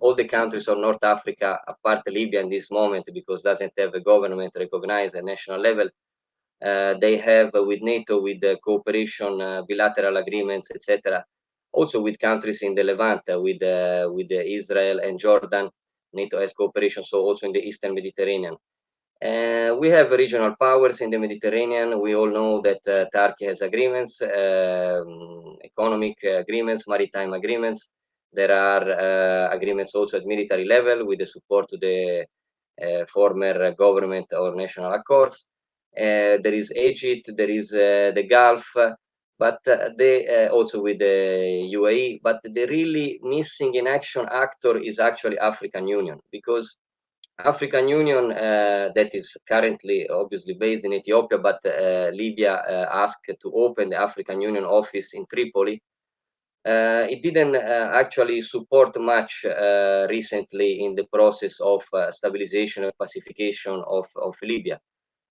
all the countries of North Africa, apart Libya in this moment, because doesn't have a government recognized at national level, they have with NATO, with cooperation, bilateral agreements, etc. Also with countries in the Levant, with Israel and Jordan, NATO has cooperation, so also in the Eastern Mediterranean. We have regional powers in the Mediterranean. We all know that Turkey has agreements, economic agreements, maritime agreements. There are agreements also at military level with the support to the former government or national accords. There is Egypt, there is the Gulf, but also with the UAE. But the really missing in action actor is actually African Union, because African Union, that is currently obviously based in Ethiopia, but Libya asked to open the African Union office in Tripoli. It didn't actually support much recently in the process of stabilization and pacification of Libya.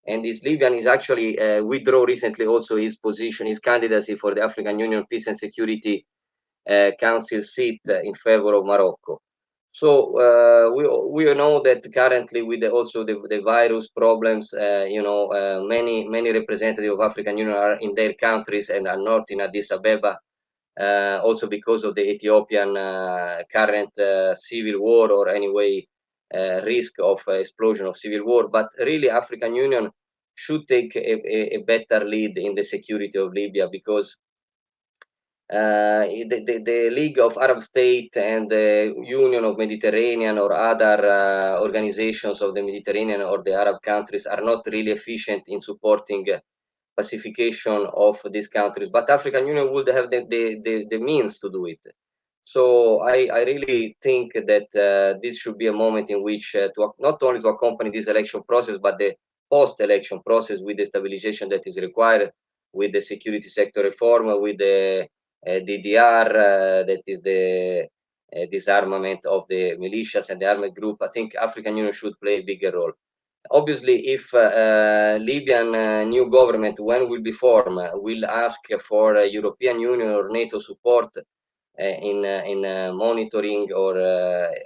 And this Libyan is actually withdraw recently also his position, his candidacy for the African Union Peace and Security Council seat in favor of Morocco. So we know that currently with also the virus problems, many representatives of African Union are in their countries and are not in Addis Ababa, also because of the Ethiopian current civil war, or anyway risk of explosion of civil war. But really African Union should take a better lead in the security of Libya, because the League of Arab States and the Union of Mediterranean or other organizations of the Mediterranean or the Arab countries are not really efficient in supporting pacification of these countries. But African Union would have the means to do it. So I really think that this should be a moment in which not only to accompany this election process, but the post-election process with the stabilization that is required, with the security sector reform, with the DDR, that is the disarmament of the militias and the armed group. I think African Union should play a bigger role. Obviously, if Libyan new government, when will be formed, will ask for European Union or NATO support in monitoring, or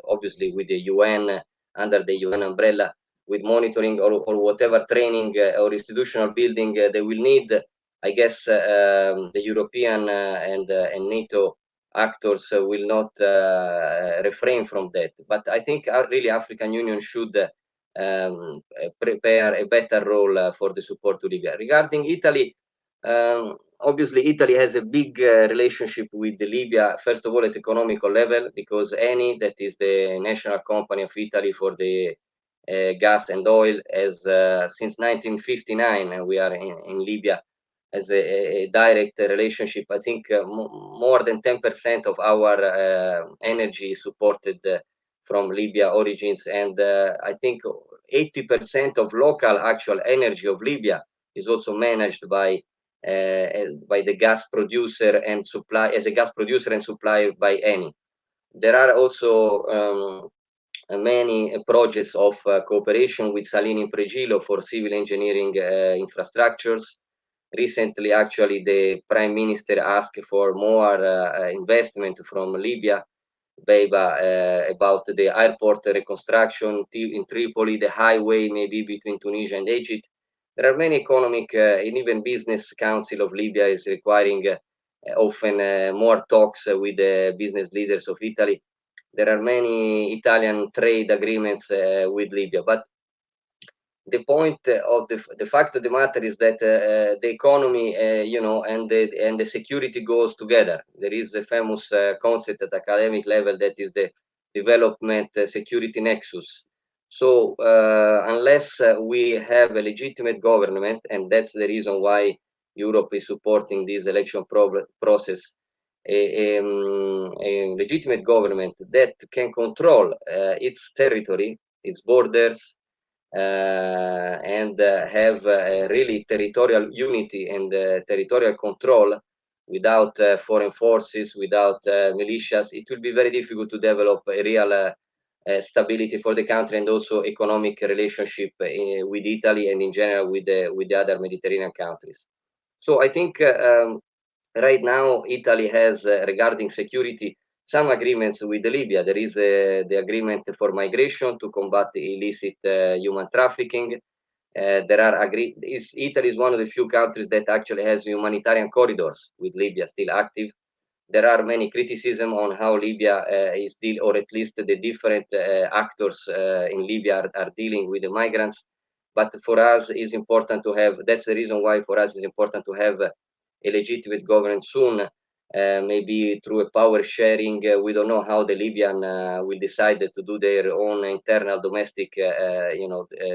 obviously with the UN, under the UN umbrella, with monitoring or whatever training or institutional building they will need, I guess the European and NATO actors will not refrain from that. But I think really African Union should prepare a better role for the support to Libya. Regarding Italy, obviously Italy has a big relationship with Libya, first of all at economical level, because Eni, that is the national company of Italy for the gas and oil, as since 1959, and we are in Libya, as a direct relationship. I think more than 10% of our energy is supported from Libya origins, and I think 80% of local actual energy of Libya is also managed by the gas producer and supply, as a gas producer and supplier by Eni. There are also many projects of cooperation with Salini Pregilo for civil engineering infrastructures. Recently, actually, the Prime Minister asked for more investment from Libya, about the airport reconstruction in Tripoli, the highway maybe between Tunisia and Egypt. There are many economic and even business council of Libya is requiring often more talks with the business leaders of Italy. There are many Italian trade agreements with Libya, but the point of the fact of the matter is that the economy, and the security goes together. There is a famous concept at academic level that is the development security nexus. So unless we have a legitimate government, and that's the reason why Europe is supporting this election process, a legitimate government that can control its territory, its borders, and have really territorial unity and territorial control without foreign forces, without militias, it will be very difficult to develop a real stability for the country, and also economic relationship with Italy and in general with the other Mediterranean countries. So I think right now Italy has, regarding security, some agreements with Libya. There is the agreement for migration to combat the illicit human trafficking. There are Italy is one of the few countries that actually has humanitarian corridors with Libya still active. There are many criticism on how Libya is dealing, or at least the different actors in Libya are dealing with the migrants. But for us, it's important to have. That's the reason why for us it's important to have a legitimate government soon. Maybe through a power sharing. We don't know how the Libyan will decide to do their own internal domestic,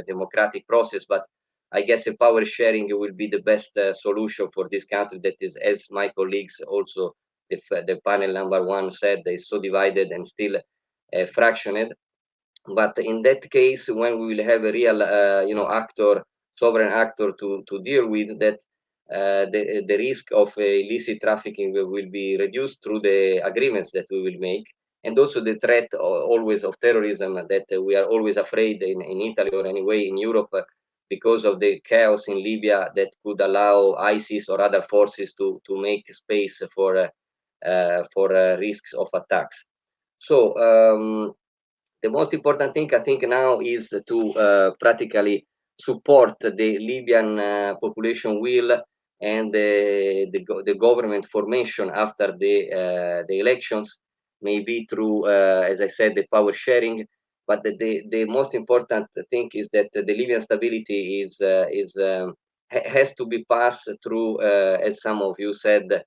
democratic process. But I guess a power sharing will be the best solution for this country that is, as my colleagues also, the panel number one said, is so divided and still fractioned. But in that case, when we will have a real, sovereign actor to deal with that, the risk of illicit trafficking will be reduced through the agreements that we will make, and also the threat always of terrorism that we are always afraid in Italy or anyway in Europe because of the chaos in Libya that could allow ISIS or other forces to make space for risks of attacks. So the most important thing I think now is to practically support the Libyan population will and the government formation after the elections, maybe through, as I said, the power sharing. But the most important thing is that the Libyan stability has to be passed through, as some of you said,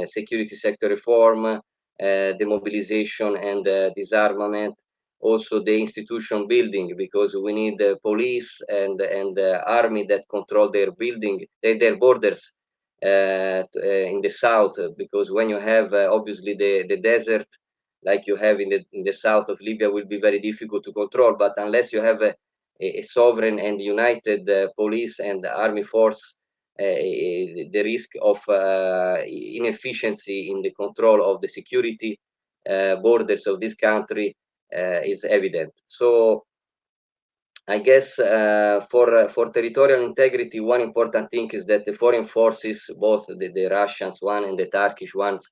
security sector reform, demobilization and disarmament, also the institution building, because we need the police and army that control their borders in the south, because when you have obviously the desert like you have in the south of Libya will be very difficult to control. But unless you have a sovereign and united police and army force, the risk of inefficiency in the control of the security borders of this country is evident. So I guess for territorial integrity, one important thing is that the foreign forces, both the Russians one and the Turkish ones,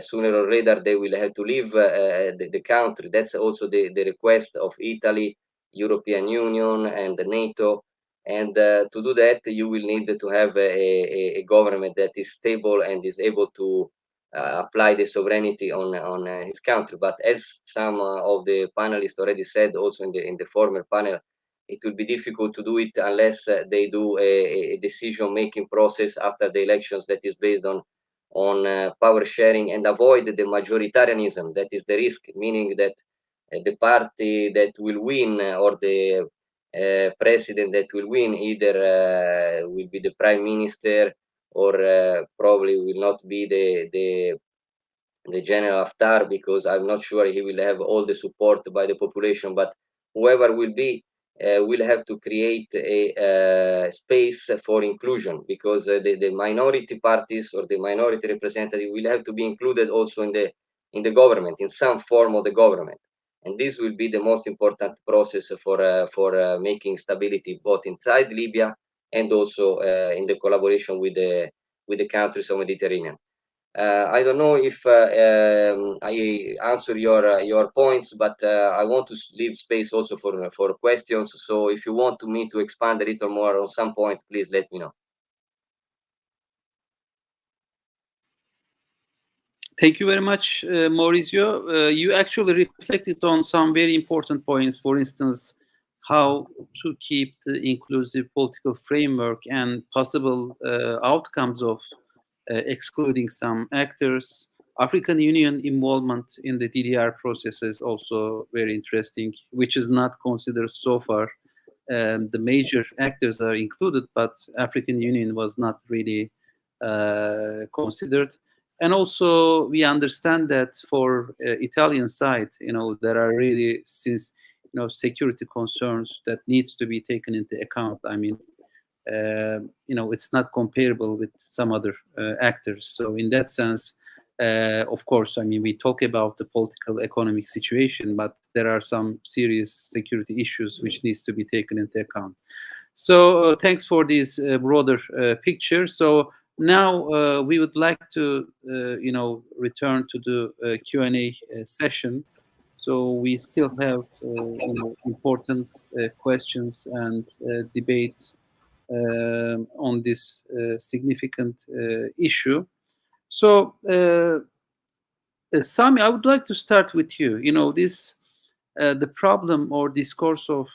sooner or later they will have to leave the country. That's also the request of Italy, European Union, and the NATO. And to do that, you will need to have a government that is stable and is able to apply the sovereignty on his country. But as some of the panelists already said, also in the former panel, it will be difficult to do it unless they do a decision-making process after the elections that is based on power sharing and avoid the majoritarianism. That is the risk, meaning that the party that will win or the president that will win either will be the prime minister or probably will not be the General Haftar, because I'm not sure he will have all the support by the population. But whoever will be will have to create a space for inclusion, because the minority parties or the minority representative will have to be included also in the government, in some form of the government. And this will be the most important process for making stability both inside Libya and also in the collaboration with the countries of Mediterranean. I don't know if I answer your points, but I want to leave space also for questions. So if you want me to expand a little more on some point, please let me know. Thank you very much, Maurizio. You actually reflected on some very important points. For instance, how to keep the inclusive political framework and possible outcomes of excluding some actors. African Union involvement in the DDR process is also very interesting, which is not considered so far. The major actors are included, but African Union was not really considered. And also, we understand that for Italian side, there are really security concerns that needs to be taken into account. I mean, it's not comparable with some other actors. So in that sense, of course, I mean, we talk about the political economic situation, but there are some serious security issues which needs to be taken into account. So thanks for this broader picture. So now we would like to, return to the Q&A session. So we still have, important questions and debates on this significant issue. So, Sami, I would like to start with you. The problem or discourse of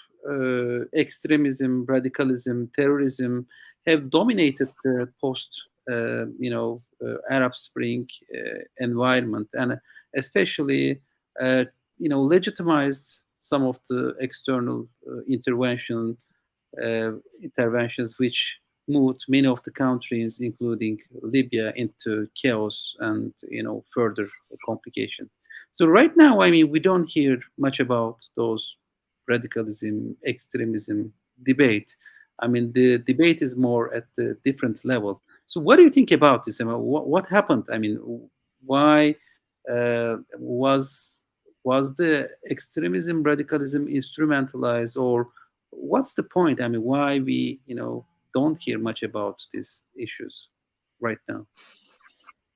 extremism, radicalism, terrorism have dominated the post, Arab Spring environment, and especially, legitimized some of the external interventions which moved many of the countries, including Libya, into chaos and further complication. So right now, I mean, we don't hear much about those radicalism, extremism debate. I mean, the debate is more at the different level. So what do you think about this? I mean, what happened? I mean, why was the extremism, radicalism instrumentalized, or what's the point? I mean, why we, don't hear much about these issues right now?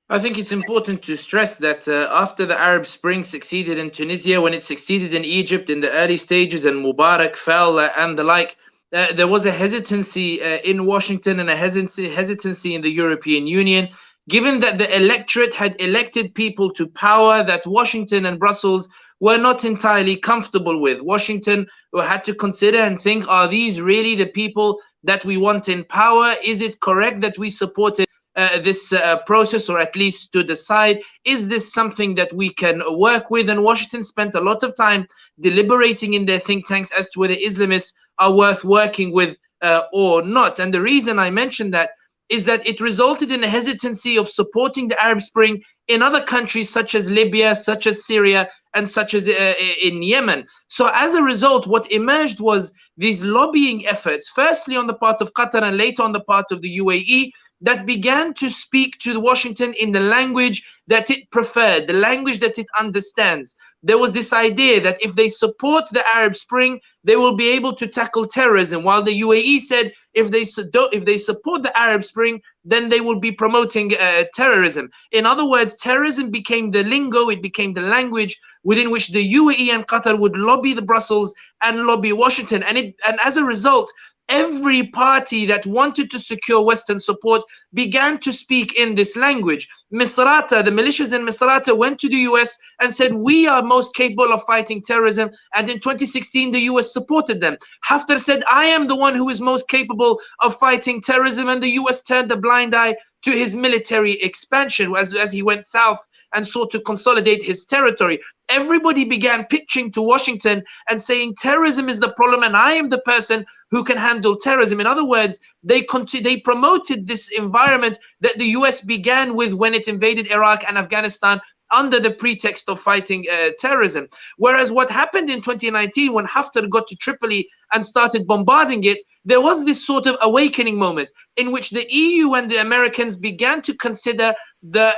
I think it's important to stress that after the Arab Spring succeeded in Tunisia, when it succeeded in Egypt in the early stages, and Mubarak fell and the like, there was a hesitancy in Washington and a hesitancy in the European Union, given that the electorate had elected people to power that Washington and Brussels were not entirely comfortable with. Washington had to consider and think, are these really the people that we want in power? Is it correct that we supported this process, or at least stood aside? Is this something that we can work with? And Washington spent a lot of time deliberating in their think tanks as to whether Islamists are worth working with or not. And the reason I mentioned that is that it resulted in a hesitancy of supporting the Arab Spring in other countries such as Libya, such as Syria, and such as in Yemen. So as a result, what emerged was these lobbying efforts, firstly on the part of Qatar and later on the part of the UAE, that began to speak to Washington in the language that it preferred, the language that it understands. There was this idea that if they support the Arab Spring, they will be able to tackle terrorism, while the UAE said if they support the Arab Spring, then they will be promoting terrorism. In other words, terrorism became the lingo, it became the language within which the UAE and Qatar would lobby the Brussels and lobby Washington. And as a result, every party that wanted to secure Western support began to speak in this language. Misrata, the militias in Misrata, went to the US and said, we are most capable of fighting terrorism. And in 2016, the US supported them. Haftar said, I am the one who is most capable of fighting terrorism. And the US turned a blind eye to his military expansion as he went south and sought to consolidate his territory. Everybody began pitching to Washington and saying terrorism is the problem and I am the person who can handle terrorism. In other words, they promoted this environment that the US began with when it invaded Iraq and Afghanistan under the pretext of fighting terrorism. Whereas what happened in 2019 when Haftar got to Tripoli and started bombarding it, there was this sort of awakening moment in which the EU and the Americans began to consider the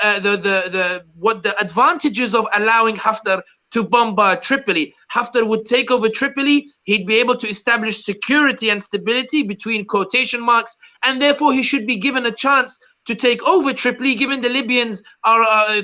advantages of allowing Haftar to bombard Tripoli. Haftar would take over Tripoli, he'd be able to establish security and stability between quotation marks, and therefore he should be given a chance to take over Tripoli, given the Libyans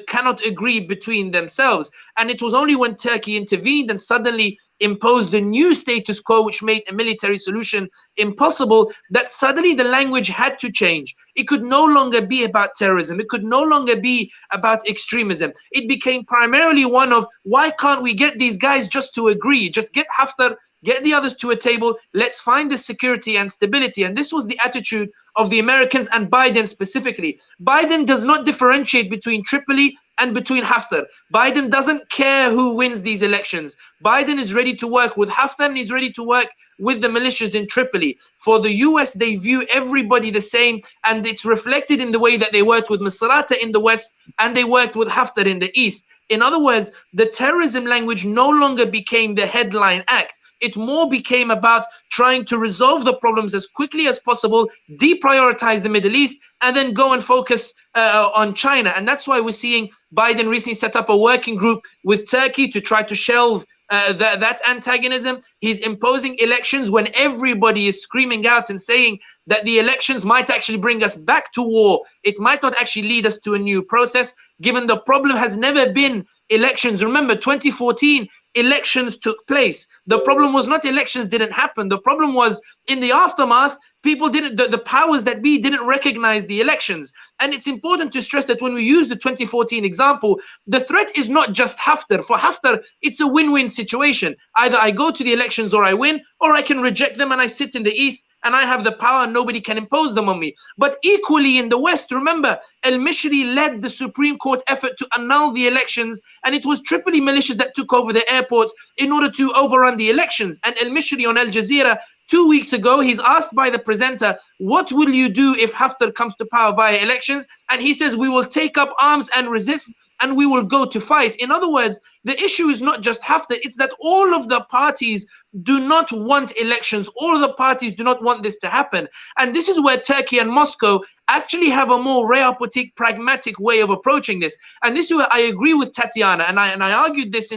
cannot agree between themselves. And it was only when Turkey intervened and suddenly imposed the new status quo, which made a military solution impossible, that suddenly the language had to change. It could no longer be about terrorism. It could no longer be about extremism. It became primarily one of, why can't we get these guys just to agree? Just get Haftar get the others to a table, let's find the security and stability. And this was the attitude of the Americans and Biden specifically. Biden does not differentiate between Tripoli and between Haftar. Biden doesn't care who wins these elections. Biden is ready to work with Haftar and he's ready to work with the militias in Tripoli. For the US, they view everybody the same, and it's reflected in the way that they worked with Misrata in the West and they worked with Haftar in the East. In other words, the terrorism language no longer became the headline act. It more became about trying to resolve the problems as quickly as possible, deprioritize the Middle East, and then go and focus on China. And that's why we're seeing Biden recently set up a working group with Turkey to try to shelve that antagonism. He's imposing elections when everybody is screaming out and saying that the elections might actually bring us back to war. It might not actually lead us to a new process, given the problem has never been elections. Remember, 2014, elections took place. The problem was not elections didn't happen. The problem was in the aftermath, people didn't, the powers that be didn't recognize the elections. And it's important to stress that when we use the 2014 example, the threat is not just Haftar. For Haftar, it's a win-win situation. Either I go to the elections or I win, or I can reject them and I sit in the East and I have the power and nobody can impose them on me. But equally in the West, remember, al-Mishri led the Supreme Court effort to annul the elections, and it was Tripoli militias that took over the airports in order to overrun the elections. And al-Mishri on Al Jazeera 2 weeks ago, he's asked by the presenter, what will you do if Haftar comes to power via elections? And he says, we will take up arms and resist, and we will go to fight. In other words, the issue is not just Haftar, it's that all of the parties do not want elections. All of the parties do not want this to happen. And this is where Turkey and Moscow actually have a more realpolitik, pragmatic way of approaching this. And this is where I agree with Tatyana, and I argued this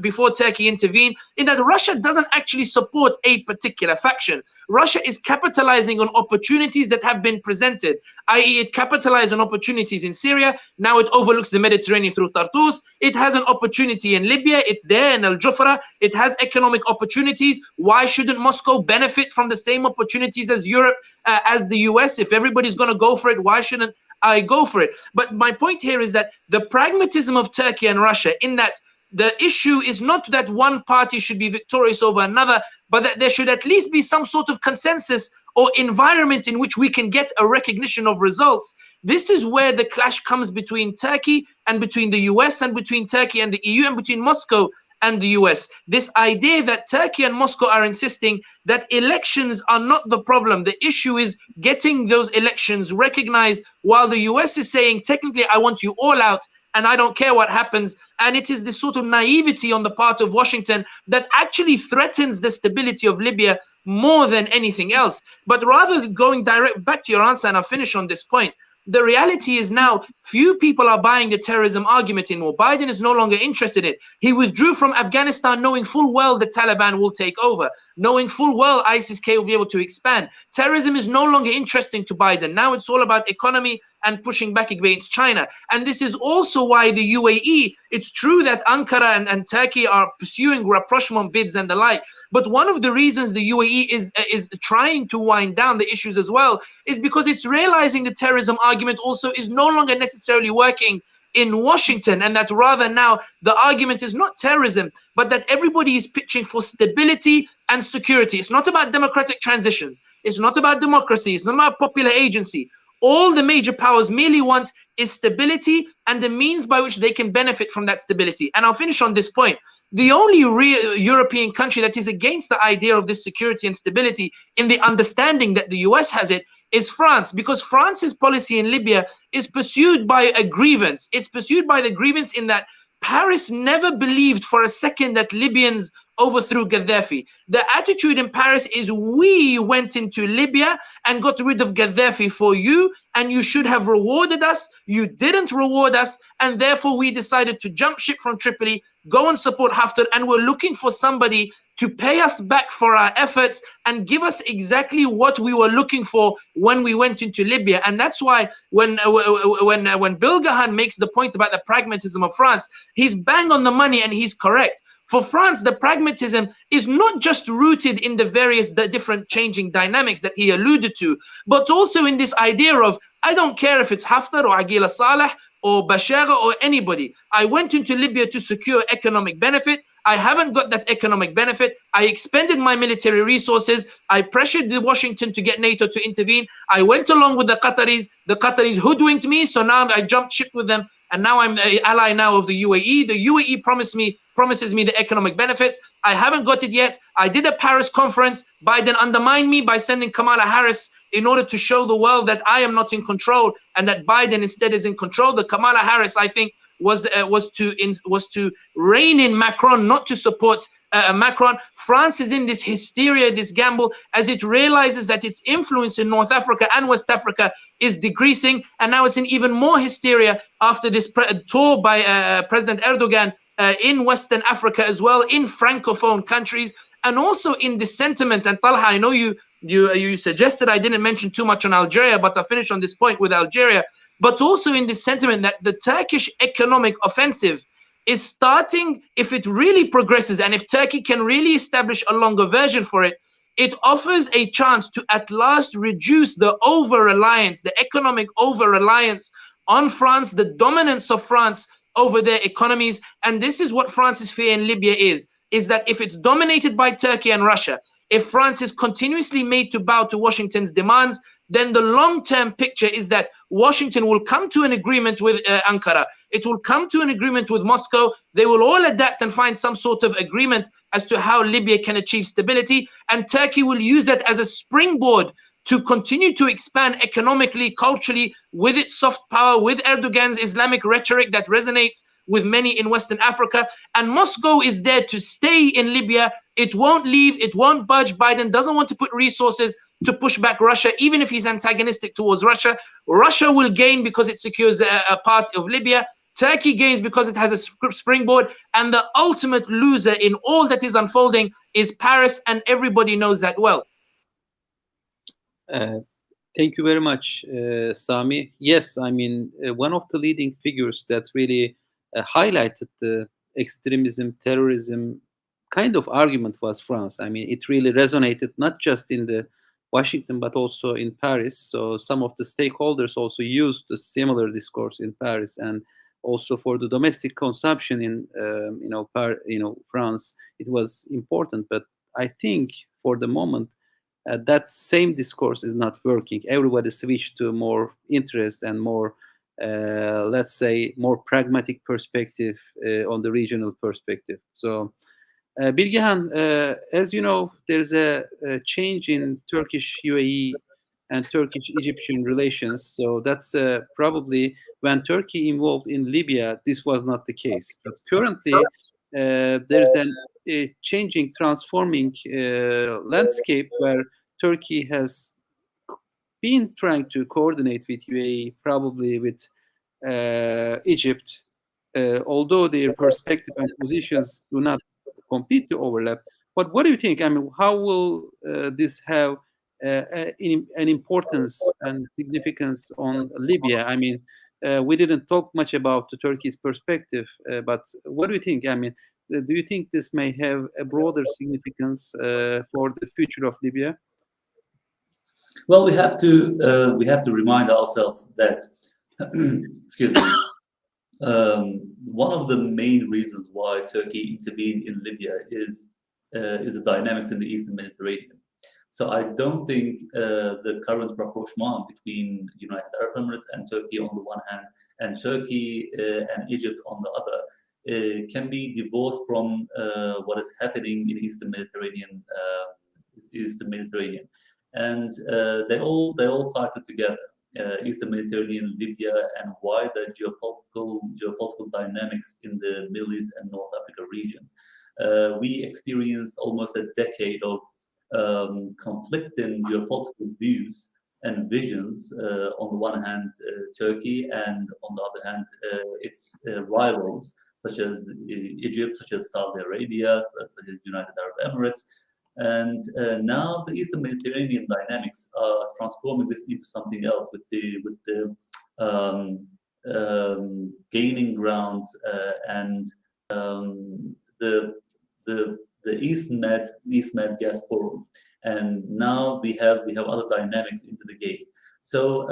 before Turkey intervened, in that Russia doesn't actually support a particular faction. Russia is capitalizing on opportunities that have been presented, i.e. it capitalized on opportunities in Syria, now it overlooks the Mediterranean through Tartus, it has an opportunity in Libya, it's there in Al-Jufra, it has economic opportunities. Why shouldn't Moscow benefit from the same opportunities as Europe, as the US? If everybody's going to go for it, why shouldn't I go for it? But my point here is that the pragmatism of Turkey and Russia, in that the issue is not that one party should be victorious over another, but that there should at least be some sort of consensus or environment in which we can get a recognition of results. This is where the clash comes between Turkey and between the US, and between Turkey and the EU, and between Moscow and the US. This idea that Turkey and Moscow are insisting that elections are not the problem. The issue is getting those elections recognized, while the US is saying, technically, I want you all out and I don't care what happens. And it is this sort of naivety on the part of Washington that actually threatens the stability of Libya more than anything else. But rather than going direct back to your answer, and I'll finish on this point, the reality is now few people are buying the terrorism argument anymore. Biden is no longer interested in it. He withdrew from Afghanistan knowing full well the Taliban will take over, knowing full well ISIS-K will be able to expand. Terrorism is no longer interesting to Biden. Now it's all about economy and pushing back against China. And this is also why the UAE, it's true that Ankara and Turkey are pursuing rapprochement bids and the like, but one of the reasons the UAE is trying to wind down the issues as well is because it's realizing the terrorism argument also is no longer necessarily working in Washington, and that rather now the argument is not terrorism, but that everybody is pitching for stability and security. It's not about democratic transitions. It's not about democracy. It's not about popular agency. All the major powers merely want is stability and the means by which they can benefit from that stability. And I'll finish on this point. The only real European country that is against the idea of this security and stability, in the understanding that the US has it, is France, because France's policy in Libya is pursued by a grievance. It's pursued by the grievance in that Paris never believed for a second that Libyans overthrew Gaddafi. The attitude in Paris is, we went into Libya and got rid of Gaddafi for you, and you should have rewarded us. You didn't reward us, and therefore we decided to jump ship from Tripoli, go and support Haftar, and we're looking for somebody to pay us back for our efforts and give us exactly what we were looking for when we went into Libya. And that's why when Bilgehan makes the point about the pragmatism of France, he's bang on the money and he's correct. For France, the pragmatism is not just rooted in the different changing dynamics that he alluded to, but also in this idea of, I don't care if it's Haftar or Aguila Saleh or Bashar or anybody. I went into Libya to secure economic benefit. I haven't got that economic benefit. I expended my military resources. I pressured the Washington to get NATO to intervene. I went along with the Qataris. The Qataris hoodwinked me, so now I jumped ship with them, and now I'm an ally now of the UAE. The UAE promises me the economic benefits. I haven't got it yet. I did a Paris conference. Biden undermined me by sending Kamala Harris in order to show the world that I am not in control and that Biden instead is in control. The Kamala Harris, I think, was to rein in Macron, not to support Macron. France is in this hysteria, this gamble, as it realizes that its influence in North Africa and West Africa is decreasing, and now it's in even more hysteria after this tour by President Erdogan in Western Africa as well, in Francophone countries, and also in this sentiment. And Talha, I know you suggested I didn't mention too much on Algeria, but I'll finish on this point with Algeria. But also in this sentiment that the Turkish economic offensive is starting, if it really progresses, and if Turkey can really establish a longer version for it, it offers a chance to at last reduce the over-reliance, the economic over-reliance on France, the dominance of France over their economies. And this is what France's fear in Libya is that if it's dominated by Turkey and Russia, if France is continuously made to bow to Washington's demands, then the long-term picture is that Washington will come to an agreement with Ankara. It will come to an agreement with Moscow. They will all adapt and find some sort of agreement as to how Libya can achieve stability. And Turkey will use that as a springboard to continue to expand economically, culturally, with its soft power, with Erdogan's Islamic rhetoric that resonates with many in Western Africa. And Moscow is there to stay in Libya. It won't leave, it won't budge. Biden doesn't want to put resources to push back Russia, even if he's antagonistic towards Russia. Russia will gain because it secures a part of Libya. Turkey gains because it has a springboard. And the ultimate loser in all that is unfolding is Paris, and everybody knows that well. Thank you very much, Sami. Yes, I mean, one of the leading figures that really highlighted the extremism, terrorism kind of argument was France. I mean, it really resonated not just in the Washington, but also in Paris. So some of the stakeholders also used the similar discourse in Paris, and also for the domestic consumption in France, it was important. But I think for the moment, that same discourse is not working. Everybody switched to more interest and more, let's say, more pragmatic perspective on the regional perspective. So, Bilgehan, as you know, there's a change in Turkish UAE and Turkish-Egyptian relations. So that's probably when Turkey involved in Libya, this was not the case. But currently, there's a changing, transforming landscape where Turkey has been trying to coordinate with UAE, probably with Egypt, although their perspective and positions do not completely overlap. But what do you think? I mean, how will this have an importance and significance on Libya? I mean, we didn't talk much about the Turkey's perspective, but what do you think? I mean, do you think this may have a broader significance for the future of Libya? Well, we have to remind ourselves that excuse me. One of the main reasons why Turkey intervened in Libya is the dynamics in the Eastern Mediterranean. So I don't think the current rapprochement between United Arab Emirates and Turkey on the one hand, and Turkey and Egypt on the other, can be divorced from what is happening in Eastern Mediterranean. And they all tied together. Eastern Mediterranean, Libya, and wider geopolitical dynamics in the Middle East and North Africa region. We experienced almost a decade of conflicting geopolitical views and visions. On the one hand, Turkey, and on the other hand, its rivals, such as Egypt, such as Saudi Arabia, such as United Arab Emirates. And now the Eastern Mediterranean dynamics are transforming this into something else, with the gaining grounds and the East Med Gas Forum. And now we have other dynamics into the game. So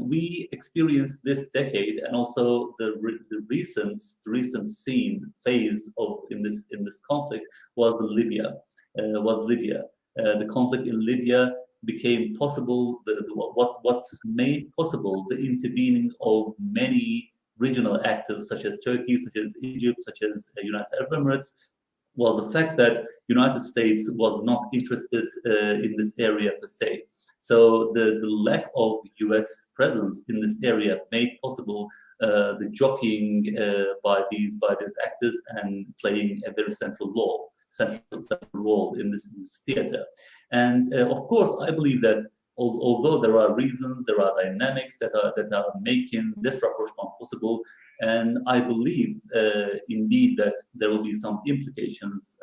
we experienced this decade, and also the recent phase in this conflict was Libya. The conflict in Libya became possible. What's made possible the intervening of many regional actors such as Turkey, such as Egypt, such as United Arab Emirates, was the fact that United States was not interested in this area per se. So the lack of U.S. presence in this area made possible the jockeying by these actors and playing a very central role in this theater. And of course, I believe that although there are reasons, there are dynamics that are making this rapprochement possible, and I believe indeed that there will be some implications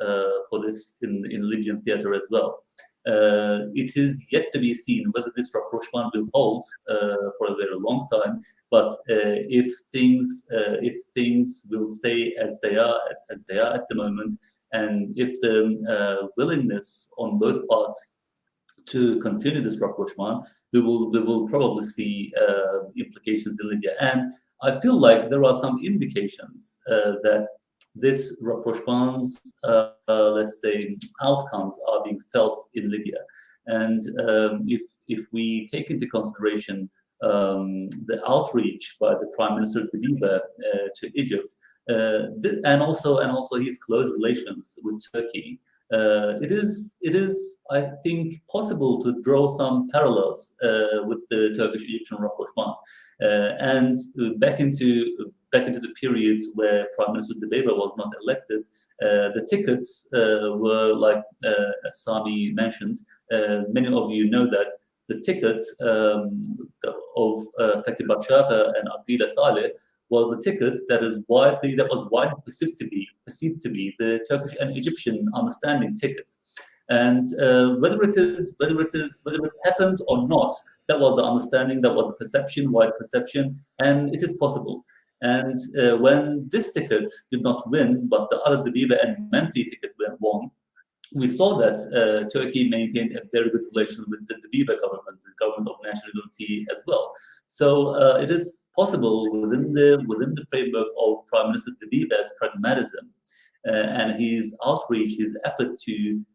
for this in Libyan theater as well. It is yet to be seen whether this rapprochement will hold for a very long time. But if things will stay as they are at the moment, and if the willingness on both parts to continue this rapprochement, we will probably see implications in Libya. And I feel like there are some indications that this rapprochement's, let's say, outcomes are being felt in Libya. And if we take into consideration the outreach by the Prime Minister Tatyana to Egypt, and also his close relations with Turkey, it is, I think, possible to draw some parallels with the Turkish-Egyptian rapprochement, and back into the period where Prime Minister Tatyana was not elected. The tickets were like, as Sami mentioned, many of you know that the tickets of Fethi Bashagha and Abdullah Saleh was a ticket that was widely perceived to be the Turkish and Egyptian understanding ticket. And whether it happened or not, that was the understanding, that was the perception, wide perception, and it is possible. And when this ticket did not win, but the other Tatyana and Menfi ticket won, we saw that Turkey maintained a very good relation with the Tatyana government, the government of national unity as well. So it is possible within the framework of Prime Minister Tatyana's pragmatism and his outreach, his effort to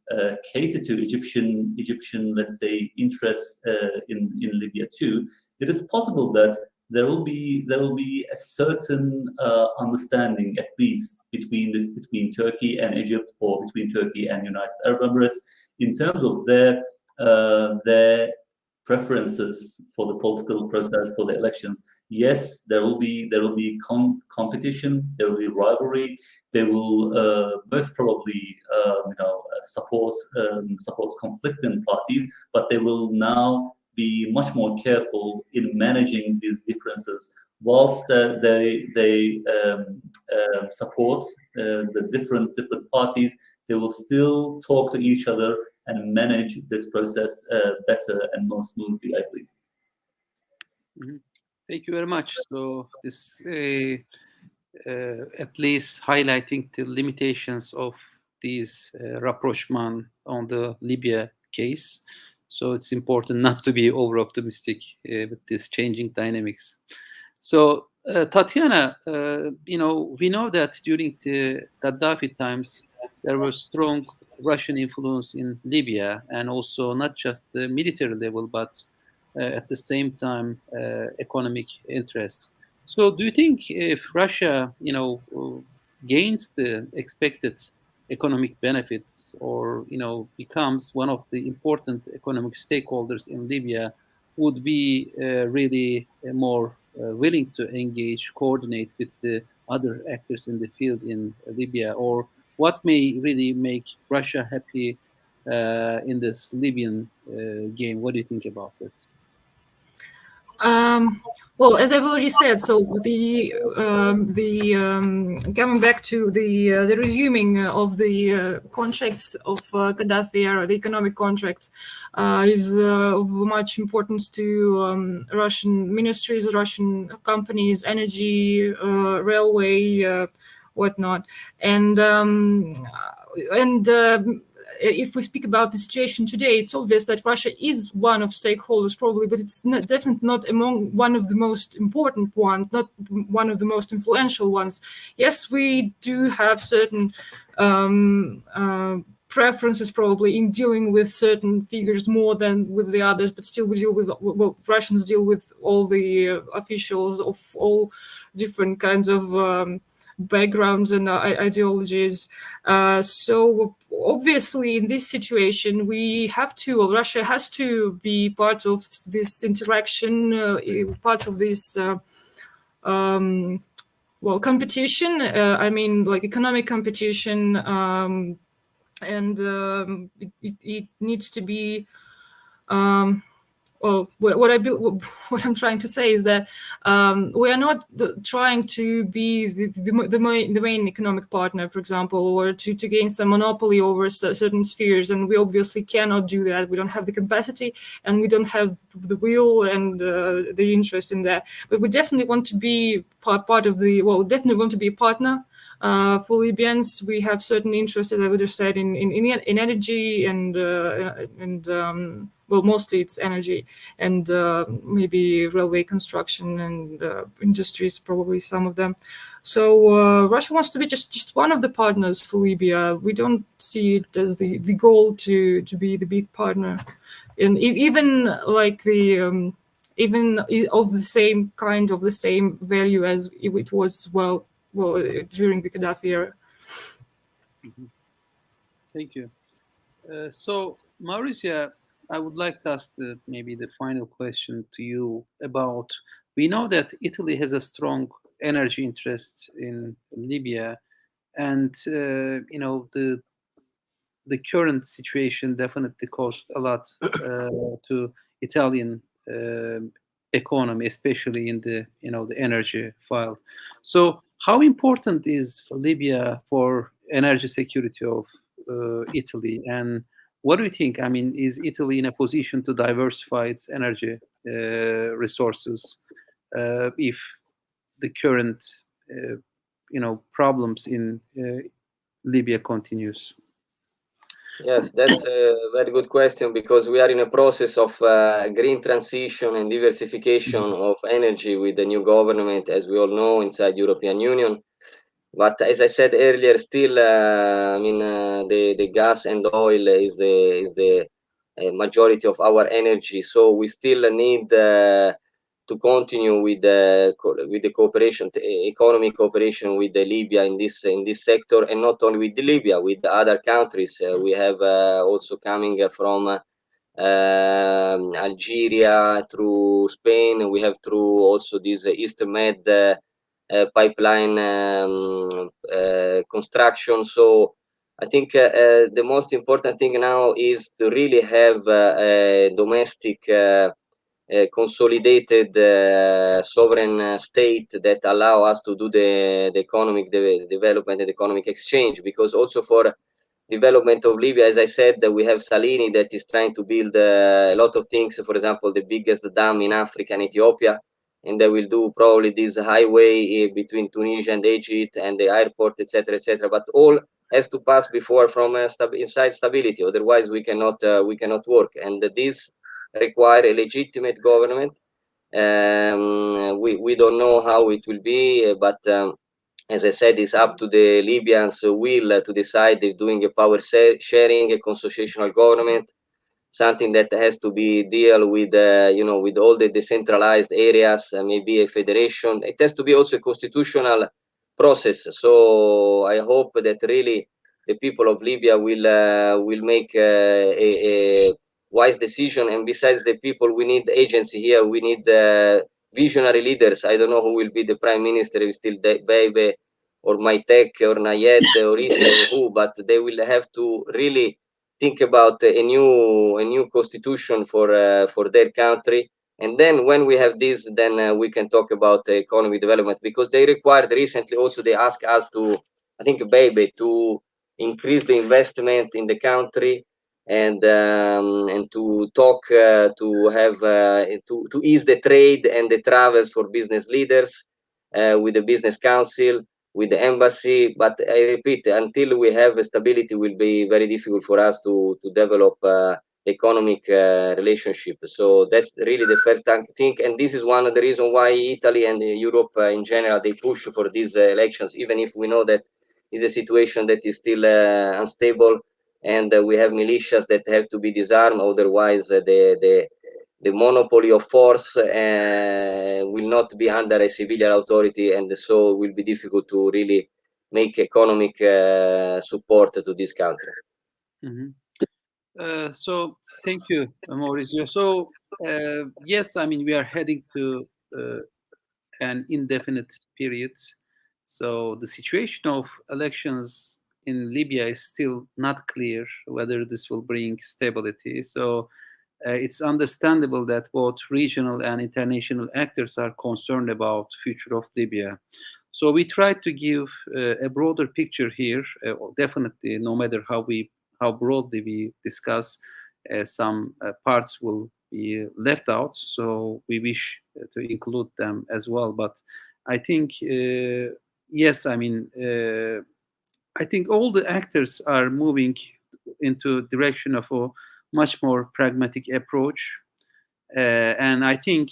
cater to Egyptian, let's say, interests in Libya too. It is possible that there will be a certain understanding, at least between Turkey and Egypt, or between Turkey and United Arab Emirates, in terms of their preferences for the political process, for the elections. Yes, there will be competition, there will be rivalry. They will most probably support conflicting parties, but they will now be much more careful in managing these differences. Whilst they support the different parties, they will still talk to each other and manage this process better and more smoothly, I believe. Mm-hmm. Thank you very much. So this at least highlighting the limitations of these rapprochement on the Libya case. So it's important not to be over-optimistic with this changing dynamics. So Tatyana, we know that during the Gaddafi times, there was strong Russian influence in Libya, and also not just the military level, but at the same time, economic interests. So do you think if Russia, gains the expected economic benefits, or becomes one of the important economic stakeholders in Libya, would be really more willing to engage, coordinate with the other actors in the field in Libya? Or what may really make Russia happy in this Libyan game? What do you think about it? Well, as I've already said, so the coming back to the resuming of the contracts of Gaddafi, or the economic contracts, is of much importance to Russian ministries, Russian companies, energy, railway, whatnot, and if we speak about the situation today, it's obvious that Russia is one of stakeholders probably, but it's definitely not among one of the most important ones, not one of the most influential ones. Yes, we do have certain preferences probably in dealing with certain figures more than with the others, but still we deal with, well, Russians deal with all the officials of all different kinds of backgrounds and ideologies. So obviously in this situation, we have to, well, Russia has to be part of this interaction, part of this well, competition, I mean, like economic competition, and it needs to be, well, what I'm trying to say is that we are not trying to be the main economic partner, for example, or to gain some monopoly over certain spheres, and we obviously cannot do that. We don't have the capacity, and we don't have the will and the interest in that. But we definitely want to be part of the, well, definitely want to be a partner. For Libyans, we have certain interests, as I would have said, in energy and well, mostly it's energy and maybe railway construction and industries, probably some of them. So Russia wants to be just one of the partners for Libya. We don't see it as the goal to be the big partner, and even like the even of the same kind of the same value as it was well during the Gaddafi era. Thank you. So Maurizio, I would like to ask maybe the final question to you about, we know that Italy has a strong energy interest in Libya, and you know, the current situation definitely cost a lot to Italian economy, especially in the, you know, the energy file. So how important is Libya for energy security of Italy, and what do you think? I mean, is Italy in a position to diversify its energy resources if the current you know, problems in Libya continues? Yes, that's a very good question, because we are in a process of green transition and diversification of energy with the new government, as we all know, inside European Union. But as I said earlier, still, I mean, the gas and oil is the majority of our energy. So we still need to continue with the cooperation, economic cooperation with Libya in this sector, and not only with Libya, with the other countries. We have also coming from Algeria through Spain. We have through also this East Med pipeline construction. So I think the most important thing now is to really have a domestic consolidated sovereign state that allow us to do the economic development and economic exchange, because also for development of Libya, as I said, we have Salini that is trying to build a lot of things. For example, the biggest dam in Africa and Ethiopia, and they will do probably this highway between Tunisia and Egypt and the airport, etc., etc. But all has to pass before from inside stability. Otherwise, we cannot work. And this require a legitimate government. We don't know how it will be, but as I said, it's up to the Libyans' will to decide if doing a power sharing, a constitutional government, something that has to be deal with, you know, with all the decentralized areas, maybe a federation. It has to be also a constitutional process. So I hope that really the people of Libya will make a wise decision. And besides the people, we need agency here. We need visionary leaders. I don't know who will be the prime minister, if still Bebe or Maitek or Nayed or who, but they will have to really think about a new constitution for their country. And then when we have this, then we can talk about economic development, because they required recently also, they asked us to, I think, Bebe, to increase the investment in the country, and to talk to have to ease the trade and the travels for business leaders with the business council. with the embassy. But I repeat, until we have stability, it will be very difficult for us to develop economic relationship. So that's really the first thing, and this is one of the reasons why Italy and Europe in general, they push for these elections, even if we know that is a situation that is still unstable, and we have militias that have to be disarmed. Otherwise, the monopoly of force will not be under a civilian authority, and so it will be difficult to really make economic support to this country. So thank you, Maurizio. So yes, I mean, we are heading to an indefinite period. So the situation of elections in Libya is still not clear whether this will bring stability. So it's understandable that both regional and international actors are concerned about the future of Libya. So we tried to give a broader picture here. Definitely, no matter how broadly we discuss, some parts will be left out. So we wish to include them as well. But I think yes, I mean I think all the actors are moving into direction of a much more pragmatic approach. And I think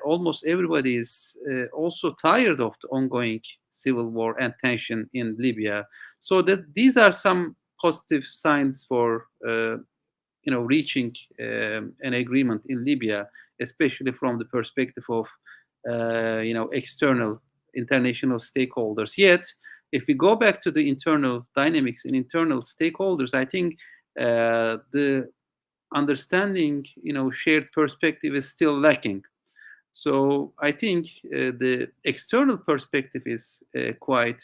almost everybody is also tired of the ongoing civil war and tension in Libya. So that these are some positive signs for reaching an agreement in Libya, especially from the perspective of external international stakeholders. Yet, if we go back to the internal dynamics and internal stakeholders, I think the understanding, shared perspective is still lacking. So I think the external perspective is quite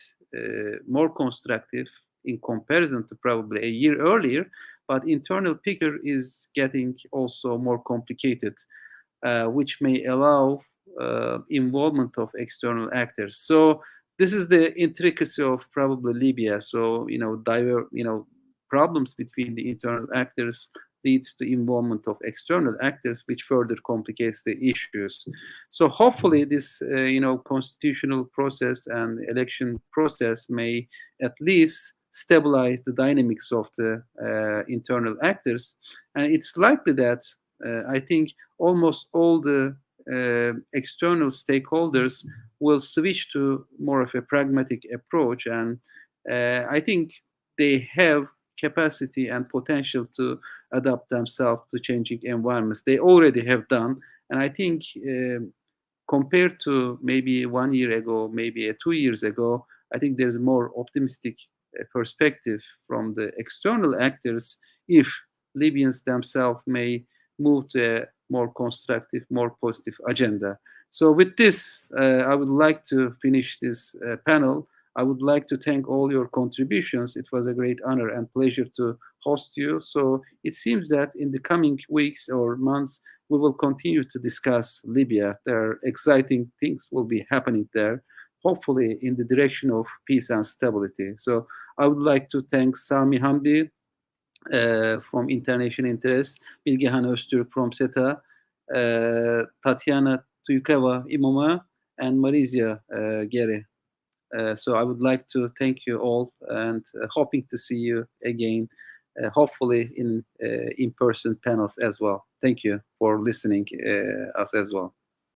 more constructive in comparison to probably a year earlier, but internal picture is getting also more complicated, which may allow involvement of external actors. So this is the intricacy of probably Libya. So problems between the internal actors leads to involvement of external actors, which further complicates the issues. So hopefully this, constitutional process and election process may at least stabilize the dynamics of the internal actors. And it's likely that I think almost all the external stakeholders will switch to more of a pragmatic approach. And I think they have capacity and potential to adapt themselves to changing environments. They already have done. And I think compared to maybe 1 year ago, maybe 2 years ago, I think there's a more optimistic perspective from the external actors if Libyans themselves may move to a more constructive, more positive agenda. So with this, I would like to finish this panel. I would like to thank all your contributions. It was a great honor and pleasure to host you. So it seems that in the coming weeks or months, we will continue to discuss Libya. There are exciting things will be happening there, hopefully in the direction of peace and stability. So I would like to thank Sami Hamdi from International Interest, Bilgehan Ozturk from SETA, Tatyana, Tyukaeva, IMEMO, and Maurizio, Geri. So I would like to thank you all and hoping to see you again, hopefully in in-person panels as well. Thank you for listening us as well.